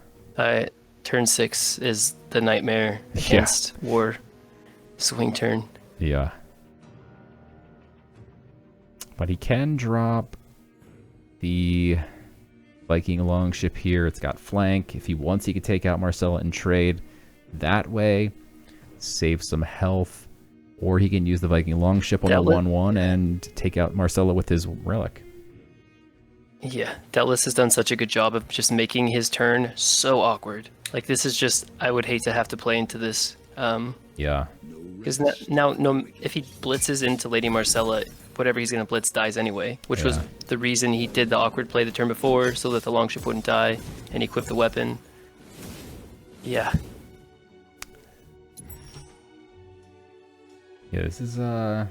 Turn 6 is the nightmare against War. Swing turn. Yeah. But he can drop the Viking longship here. It's got flank. If he wants, he could take out Marcella and trade that way. Save some health. Or he can use the Viking longship on the 1-1 and take out Marcella with his relic. Yeah, Doubtless has done such a good job of just making his turn so awkward. Like, this is just, I would hate to have to play into this. Yeah. Because now, no, if he blitzes into Lady Marcella, whatever he's going to blitz dies anyway, which was the reason he did the awkward play the turn before, so that the longship wouldn't die, and equip the weapon. Yeah. Yeah, this is and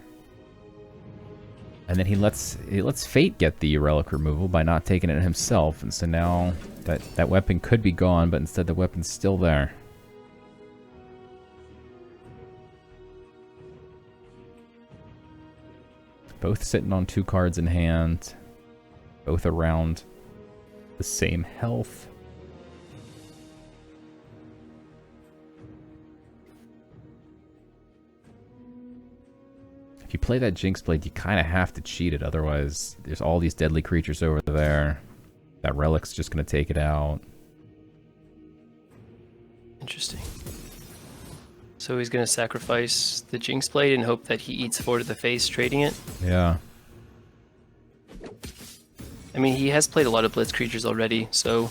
then he lets Fayt get the relic removal by not taking it himself, and so now that weapon could be gone, but instead the weapon's still there. Both sitting on 2 cards in hand, both around the same health. If you play that Jinx Blade, you kind of have to cheat it, otherwise there's all these deadly creatures over there. That relic's just going to take it out. Interesting. So he's going to sacrifice the Jinx Blade and hope that he eats 4 to the face, trading it? Yeah. I mean, he has played a lot of Blitz creatures already, so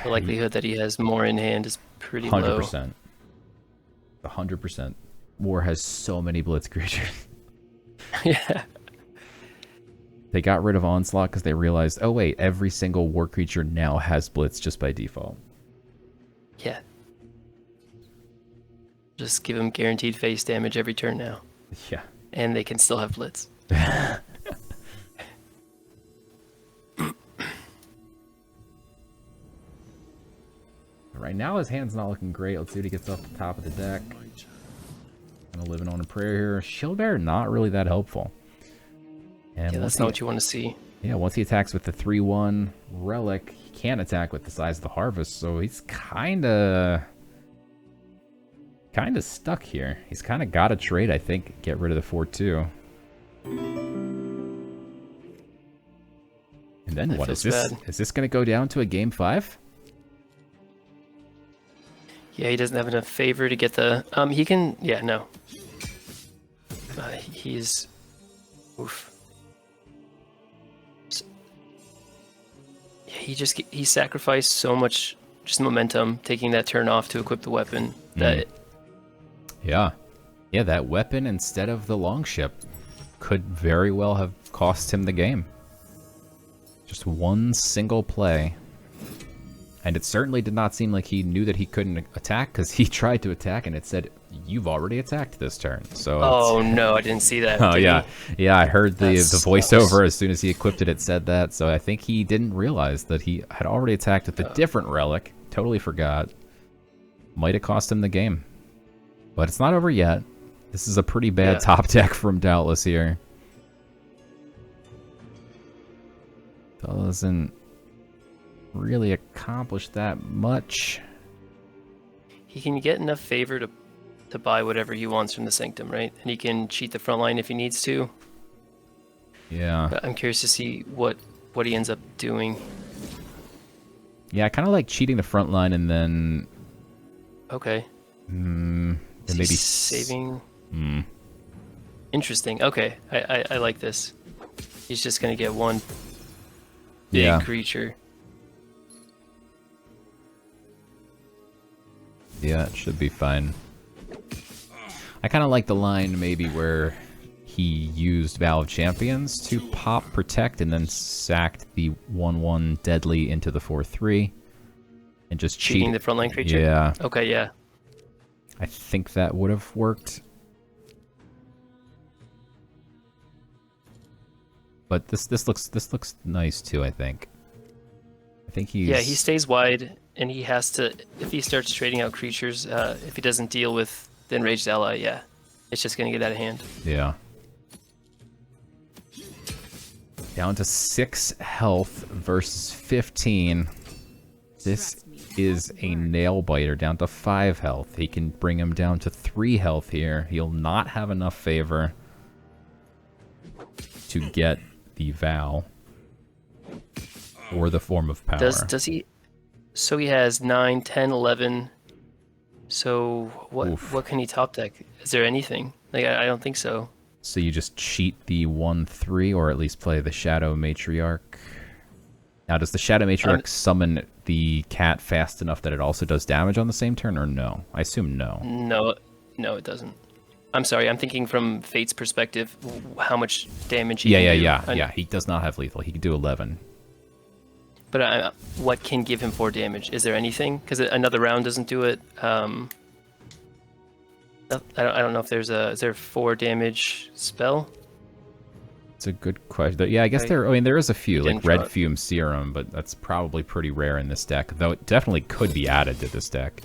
the likelihood that he has more in hand is pretty 100%. low. 100%. War has so many Blitz creatures. Yeah. They got rid of Onslaught because they realized, oh wait, every single War creature now has Blitz just by default. Yeah. Just give him guaranteed face damage every turn now. Yeah. And they can still have Blitz. Right now his hand's not looking great. Let's see what he gets off the top of the deck. Kind of living on a prayer here. Shield Bearer, not really that helpful. And Yeah, that's not what you want to see. Yeah, once he attacks with the 3-1 relic, he can't attack with the size of the harvest, so he's kinda stuck here. He's kinda gotta trade, I think, get rid of the 4-2. And then what is this? Is this gonna go down to a game 5? Yeah, he doesn't have enough favor to get the... he can... Yeah, no. He's... Oof. Yeah, he sacrificed so much just momentum taking that turn off to equip the weapon that... Yeah. Yeah, that weapon instead of the longship could very well have cost him the game. Just one single play. And it certainly did not seem like he knew that he couldn't attack, because he tried to attack and it said, you've already attacked this turn. So oh no, I didn't see that. Oh yeah. He? Yeah, I heard the voiceover as soon as he equipped it, it said that. So I think he didn't realize that he had already attacked with a different relic. Totally forgot. Might have cost him the game. But it's not over yet. This is a pretty bad top deck from Doubtless here. Doesn't really accomplish that much. He can get enough favor to buy whatever he wants from the Sanctum, right? And he can cheat the front line if he needs to. Yeah. But I'm curious to see what he ends up doing. Yeah, I kind of like cheating the front line and then... Okay. And maybe saving... Interesting. Okay, I like this. He's just going to get one big creature. Yeah, it should be fine. I kind of like the line maybe where he used Vow of Champions to pop Protect and then sacked the 1-1 Deadly into the 4-3. And just cheating the frontline creature? Yeah. Okay, yeah. I think that would have worked. But this looks nice too, I think. I think he's... Yeah, he stays wide, and he has to... If he starts trading out creatures, if he doesn't deal with the Enraged Ally, yeah. It's just going to get out of hand. Yeah. Down to 6 health versus 15. This is a nail biter. Down to 5 health. He can bring him down to 3 health here. He'll not have enough favor. to get the Vow or the Form of Power. Does he? So he has 9, 10, 11. So what can he top deck? Is there anything? Like I don't think so. So you just cheat the 1/3, or at least play the Shadow Matriarch. Now, does the Shadow Matriarch summon the cat fast enough that it also does damage on the same turn, or no? I assume no. No, it doesn't. I'm sorry, I'm thinking from Fayt's perspective, how much damage he can do. Yeah, he does not have lethal. He can do 11. But what can give him 4 damage? Is there anything? Because another round doesn't do it. I don't know if there's is there a 4 damage spell? It's a good question. Yeah, I guess there is a few, like Red Draw. Fume Serum, but that's probably pretty rare in this deck, though it definitely could be added to this deck.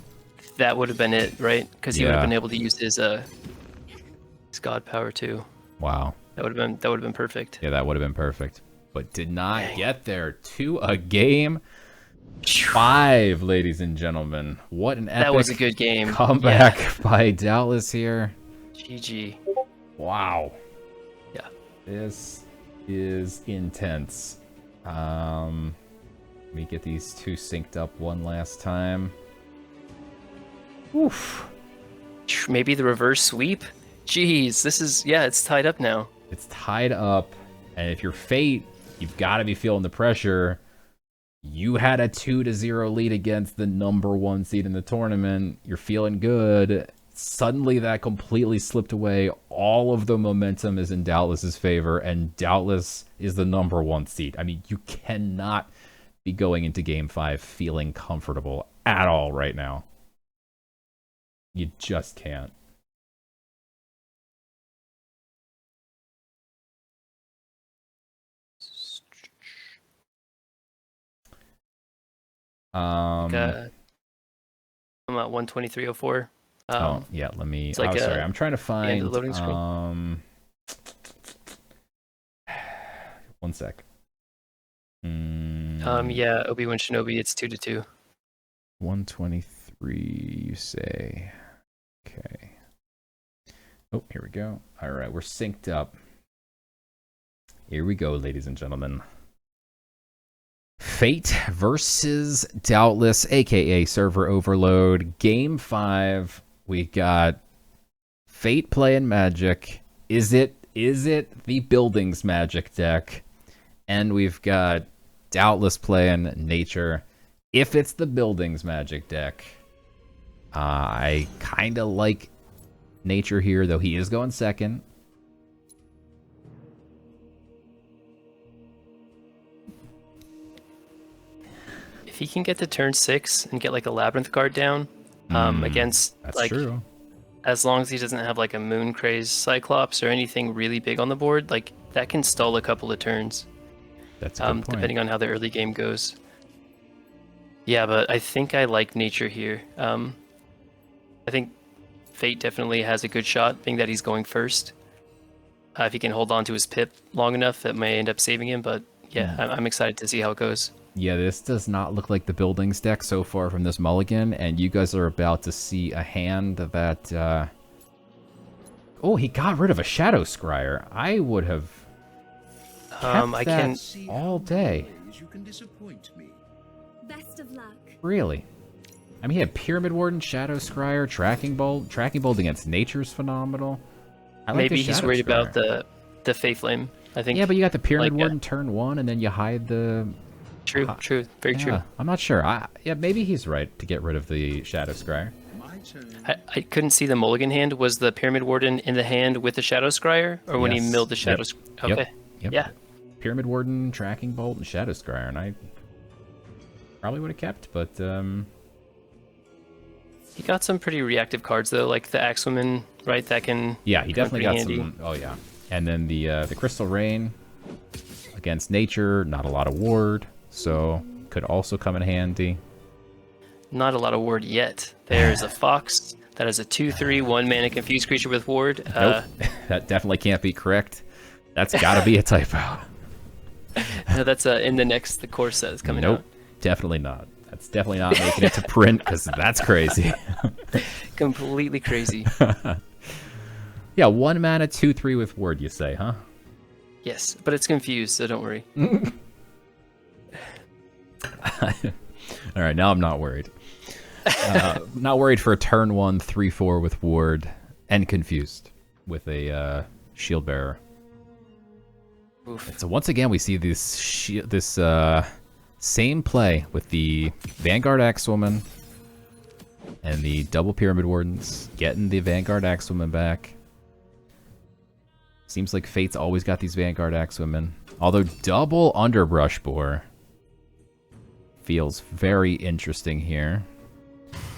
That would have been it, right? Because he would have Yeah. been able to use his God Power too. Wow. That would have been perfect. Yeah, that would have been perfect. But did not get there to a game 5, ladies and gentlemen. What an epic That was a good game. comeback by Doubtless here. GG. Wow. Yeah. This is intense. Let me get these two synced up one last time. Oof. Maybe the reverse sweep? Jeez, this is, it's tied up now. It's tied up, and if you're Fayt, you've got to be feeling the pressure. You had a 2-0 lead against the #1 seed in the tournament. You're feeling good. Suddenly that completely slipped away. All of the momentum is in Doubtless's favor, and Doubtless is the #1 seed. I mean, you cannot be going into Game 5 feeling comfortable at all right now. You just can't. I'm at 123.04. Oh yeah, let me. It's like sorry, I'm trying to the find. loading screen. One sec. Yeah, Obi-Wan Shinobi, it's 2-2. 123, you say? Okay. Oh, here we go. All right, we're synced up. Here we go, ladies and gentlemen. Fayt versus Doubtless, aka Server Overload. Game 5. We got Fayt playing Magic. Is it the Buildings Magic deck? And we've got Doubtless playing Nature. If it's the Buildings Magic deck, I kind of like Nature here, though he is going second. If he can get to turn 6 and get like a Labyrinth card down against, That's like, true. as long as he doesn't have like a Moon Craze Cyclops or anything really big on the board, like that can stall a couple of turns. That's a good point. Depending on how the early game goes. Yeah, but I think I like Nature here. I think Fayt definitely has a good shot, being that he's going first. If he can hold on to his pip long enough, that may end up saving him, but yeah, I'm excited to see how it goes. Yeah, this does not look like the Buildings deck so far from this mulligan, and you guys are about to see a hand that... Oh, he got rid of a Shadow Scryer. I would have kept I that can... all day. You can disappoint me. Best of luck. Really? I mean, he had Pyramid Warden, Shadow Scryer, Tracking Bolt. Tracking Bolt against Nature's phenomenal. I like Maybe the he's Shadow worried Scryer. about the Fae Flame. I think. Yeah, but you got the Pyramid like, Warden turn 1, and then you hide the... True, very true. Yeah, I'm not sure. Yeah, maybe he's right to get rid of the Shadow Scryer. My turn. I couldn't see the mulligan hand. Was the Pyramid Warden in the hand with the Shadow Scryer, or when he Yes. milled the Shadow? Yep. Okay. Yep. Yeah. Pyramid Warden, Tracking Bolt, and Shadow Scryer, and I probably would have kept, but He got some pretty reactive cards though, like the Axewoman, right? That can. yeah, he come definitely pretty got handy. some. Oh yeah, and then the Crystal Rain against Nature, not a lot of ward, so could also come in handy. Not a lot of ward yet. There's a Fox that is a 2/3 1-mana confused creature with ward. Nope, that definitely can't be correct. That's got to be a typo. No, that's in the core set is coming Nope, out. definitely not. That's definitely not making it to print because that's crazy. Completely crazy. Yeah, 1 mana, 2/3 with ward, you say, huh? Yes, but it's confused, so don't worry. All right, now I'm not worried. Not worried for a turn 1 3/4 with ward, and confused with a shield bearer. Oof. So once again, we see this same play with the Vanguard Axewoman and the double Pyramid Wardens, getting the Vanguard Axewoman back. Seems like Fayt's always got these Vanguard Axewomen. Although double Underbrush Boar feels very interesting here.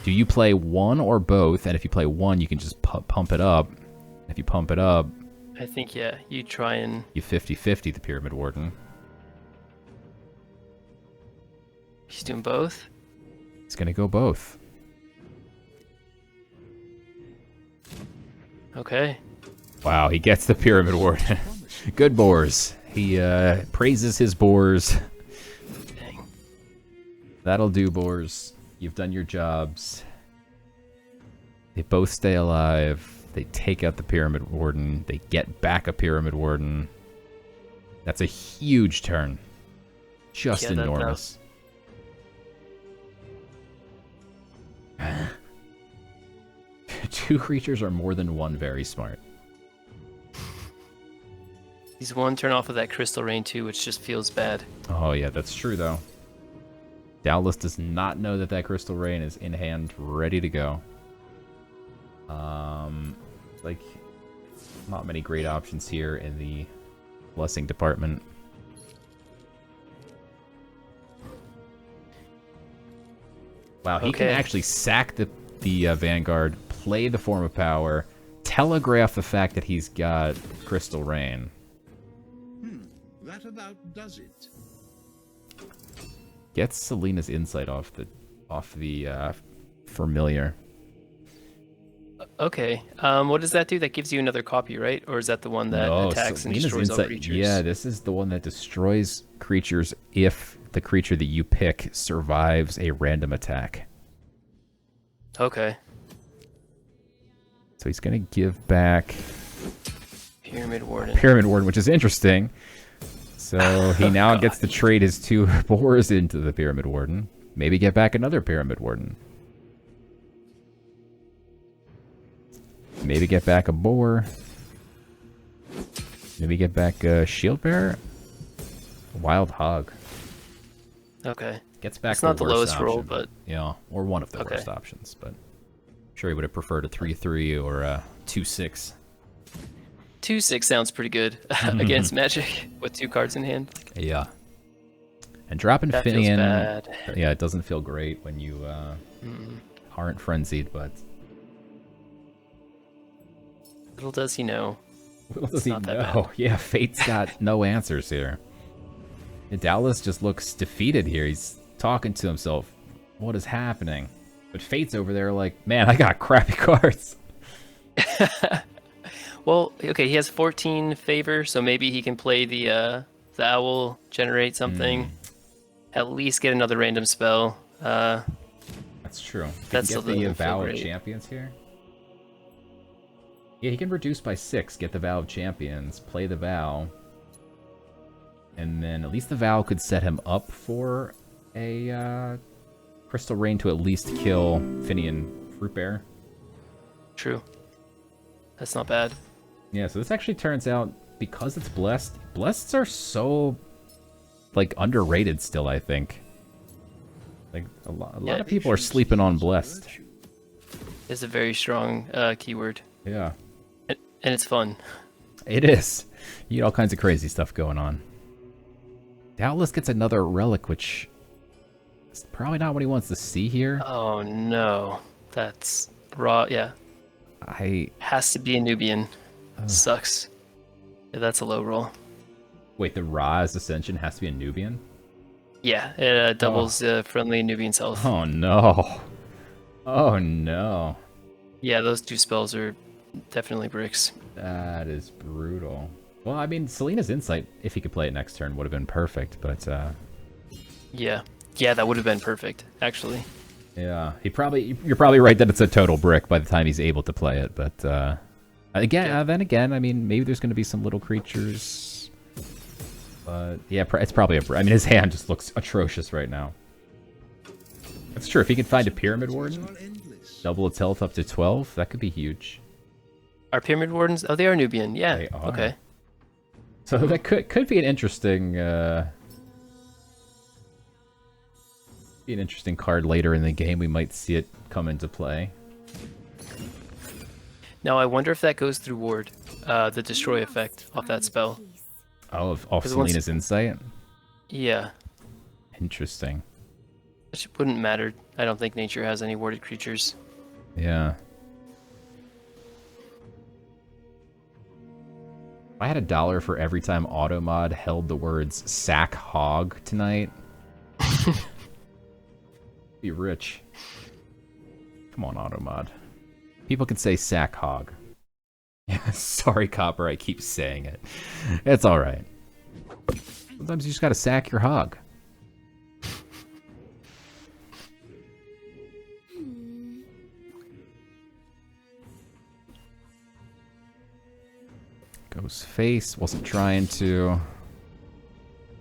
Do you play one or both? And if you play one, you can just pump it up. If you pump it up, I think, yeah, you try and... you 50-50 the Pyramid Warden. He's doing both? It's going to go both. Okay. Wow, he gets the Pyramid Warden. Good boars. He praises his boars. Dang. That'll do, boars. You've done your jobs. They both stay alive. They take out the Pyramid Warden. They get back a Pyramid Warden. That's a huge turn. Just Yeah, enormous. Two creatures are more than one very smart. He's one turn off of that Crystal Rain too, which just feels bad. Oh yeah, that's true though. Doubtless does not know that that Crystal Rain is in hand, ready to go. Like, not many great options here in the blessing department. Wow, he can actually sack the Vanguard, play the Form of Power, telegraph the fact that he's got Crystal Rain. That about does it. Gets Selena's insight off the familiar. Okay. What does that do? That gives you another copy, right? Or is that the one that attacks and Selena's destroys all insight, creatures? yeah, this is the one that destroys creatures if the creature that you pick survives a random attack. Okay. So he's going to give back Pyramid Warden. Pyramid Warden, which is interesting. So he now gets to trade his 2 boars into the Pyramid Warden. Maybe get back another Pyramid Warden. Maybe get back a boar. Maybe get back a shield bearer. Wild hog. Okay. Gets back It's not the worst lowest option. roll, but... Yeah, or one of the Okay. worst options, but... I'm sure he would have preferred a 3/3 or a 2/6. 2/6 sounds pretty good against Magic with 2 cards in hand. Yeah. And dropping That feels Finian... bad. Yeah, it doesn't feel great when you aren't frenzied, but... Little does he know. What does he not that know? bad. Yeah, Fate's got no answers here. And Doubtless just looks defeated here. He's talking to himself. What is happening? But Fate's over there like, man, I got crappy cards. Well, okay, he has 14 favor, so maybe he can play the owl, generate something, at least get another random spell. That's true. That's Get a the little Vow of great. Champions here. Yeah, he can reduce by 6, get the Vow of Champions, play the Vow. And then at least the Vow could set him up for a Crystal Rain to at least kill Finian Fruitbear. True. That's not bad. Yeah, so this actually turns out, because it's Blessed, Blesseds are so, like, underrated still, I think. Like, a lot of people are sleeping on Blessed. It's a very strong keyword. Yeah. And it's fun. It is. You get all kinds of crazy stuff going on. Doubtless gets another relic, which is probably not what he wants to see here. Oh no. That's raw. Yeah. Has to be a Nubian. Sucks. Yeah, that's a low roll. Wait, the Ra's Ascension has to be a Nubian? Yeah, it doubles friendly Nubian's health. Oh no. Oh no. Yeah, those 2 spells are definitely bricks. That is brutal. Well, I mean, Selena's Insight, if he could play it next turn, would have been perfect, but Yeah. Yeah, that would have been perfect, actually. yeah, you're probably right that it's a total brick by the time he's able to play it, but then again, I mean, maybe there's going to be some little creatures Yeah, it's probably a... I mean, his hand just looks atrocious right now. That's true. If he can find a Pyramid Warden, double its health up to 12, that could be huge. Are Pyramid Wardens? Oh, they are Nubian. Yeah. They are. Okay. So that could be an interesting... be an interesting card later in the game. We might see it come into play. Now, I wonder if that goes through Ward, the Destroy effect off that spell. Oh, off Selena's Insight? Yeah. Interesting. Which wouldn't matter. I don't think nature has any warded creatures. Yeah. I had $1 for every time Automod held the words sack hog tonight. Be rich. Come on, Automod. People can say sack hog. Sorry, Copper, I keep saying it. It's alright. Sometimes you just gotta sack your hog. Goes face, wasn't trying to.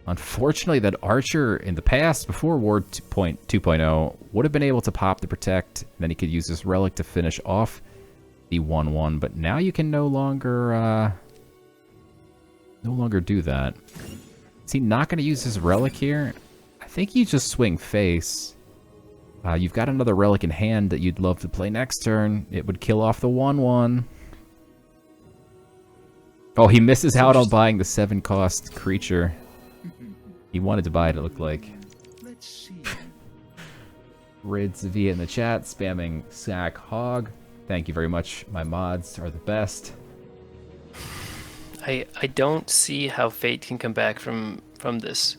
Unfortunately, that Archer in the past, before Ward 2.0, would have been able to pop the Protect, and then he could use this Relic to finish off the 1/1, but now you can no longer do that. Is he not going to use his Relic here? I think you just swing face. You've got another Relic in hand that you'd love to play next turn. It would kill off the 1/1. Oh, he misses out on buying the 7-cost creature. He wanted to buy it, it looked like. Let's see. Rids via in the chat, spamming sack hog. Thank you very much. My mods are the best. I don't see how Fayt can come back from this.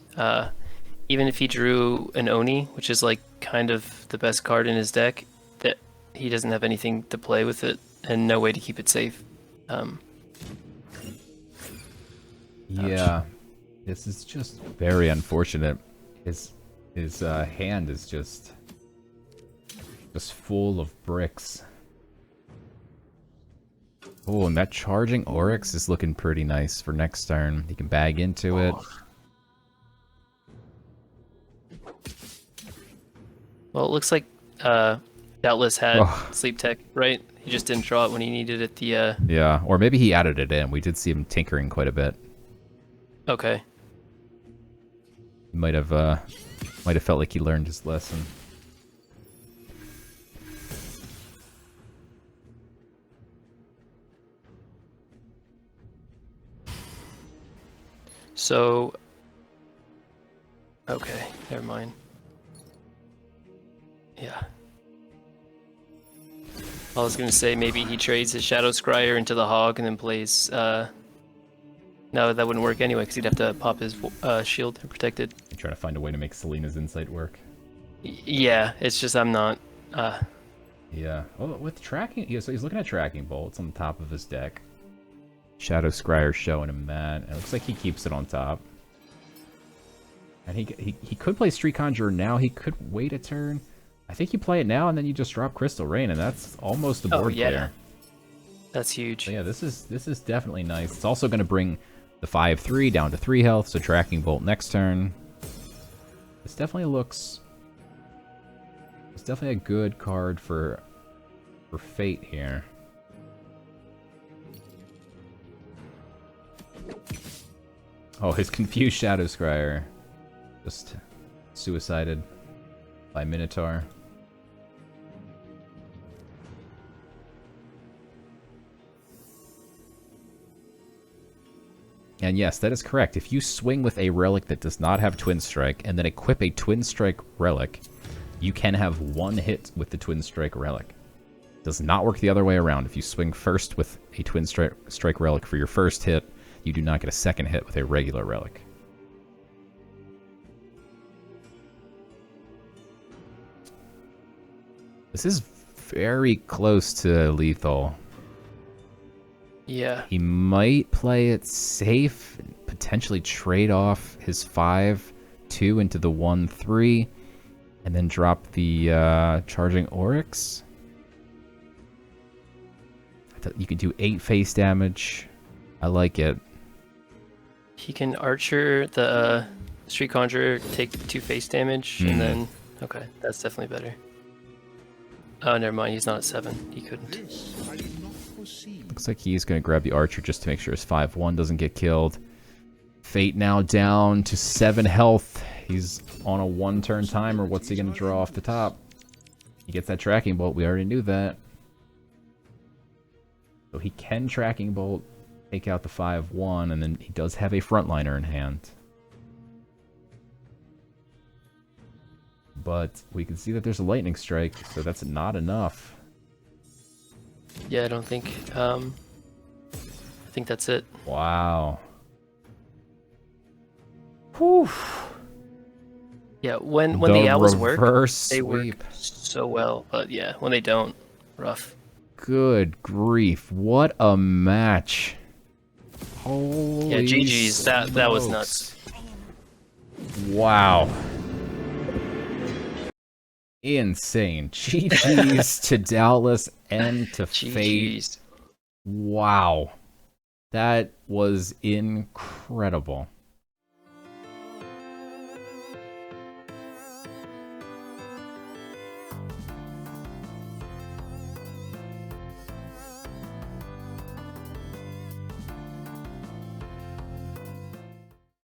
Even if he drew an Oni, which is like kind of the best card in his deck, that he doesn't have anything to play with it and no way to keep it safe. Yeah, this is just very unfortunate. His hand is just full of bricks. Oh, and that charging Oryx is looking pretty nice for next turn. He can bag into it. Well, it looks like Doubtless had Sleep Tech, right? He just didn't draw it when he needed it. Yeah, or maybe he added it in. We did see him tinkering quite a bit. Okay. Might have felt like he learned his lesson. So, okay, never mind. Yeah. I was gonna say maybe he trades his Shadow Scryer into the Hog and then plays. No, that wouldn't work anyway because he'd have to pop his shield and protect it. I'm trying to find a way to make Selena's Insight work. Yeah, it's just I'm not. Yeah. Well, with tracking, yeah, so he's looking at tracking bolts on the top of his deck. Shadow Scryer showing him that. It looks like he keeps it on top. And he could play Street Conjurer now. He could wait a turn. I think you play it now and then you just drop Crystal Rain, and that's almost the board clear. That's huge. So yeah, this is definitely nice. It's also going to bring the 5/3 down to 3 health, so Tracking Bolt next turn. This definitely looks. It's definitely a good card for Fayt here. Oh, his Confused Shadow Scryer just suicided by Minotaur. And yes, that is correct. If you swing with a relic that does not have Twin Strike and then equip a Twin Strike relic, you can have one hit with the Twin Strike relic. It does not work the other way around. If you swing first with a Twin Strike relic for your first hit, you do not get a second hit with a regular relic. This is very close to lethal. Yeah. He might play it safe, potentially trade off his 5/2 into the 1/3, and then drop the Charging Oryx. I thought you could do 8 face damage. I like it. He can Archer the Street Conjurer, take 2 face damage, and then okay, that's definitely better. Oh, never mind. He's not at 7. He couldn't. This I did not foresee. Looks like he's going to grab the Archer just to make sure his 5-1 doesn't get killed. Fayt now down to 7 health. He's on a 1-turn timer. What's he going to draw off the top? He gets that Tracking Bolt. We already knew that. So he can Tracking Bolt, take out the 5-1, and then he does have a Frontliner in hand. But we can see that there's a Lightning Strike, so that's not enough. Yeah, I don't think. I think that's it. Wow. Whew. Yeah, when the owls work, reverse they work sweep. so well. But yeah, when they don't, rough. Good grief. What a match. Holy Yeah, GG's. That was nuts. Wow. Insane. GG's to Doubtless and to Fayt. GG's. Wow. That was incredible.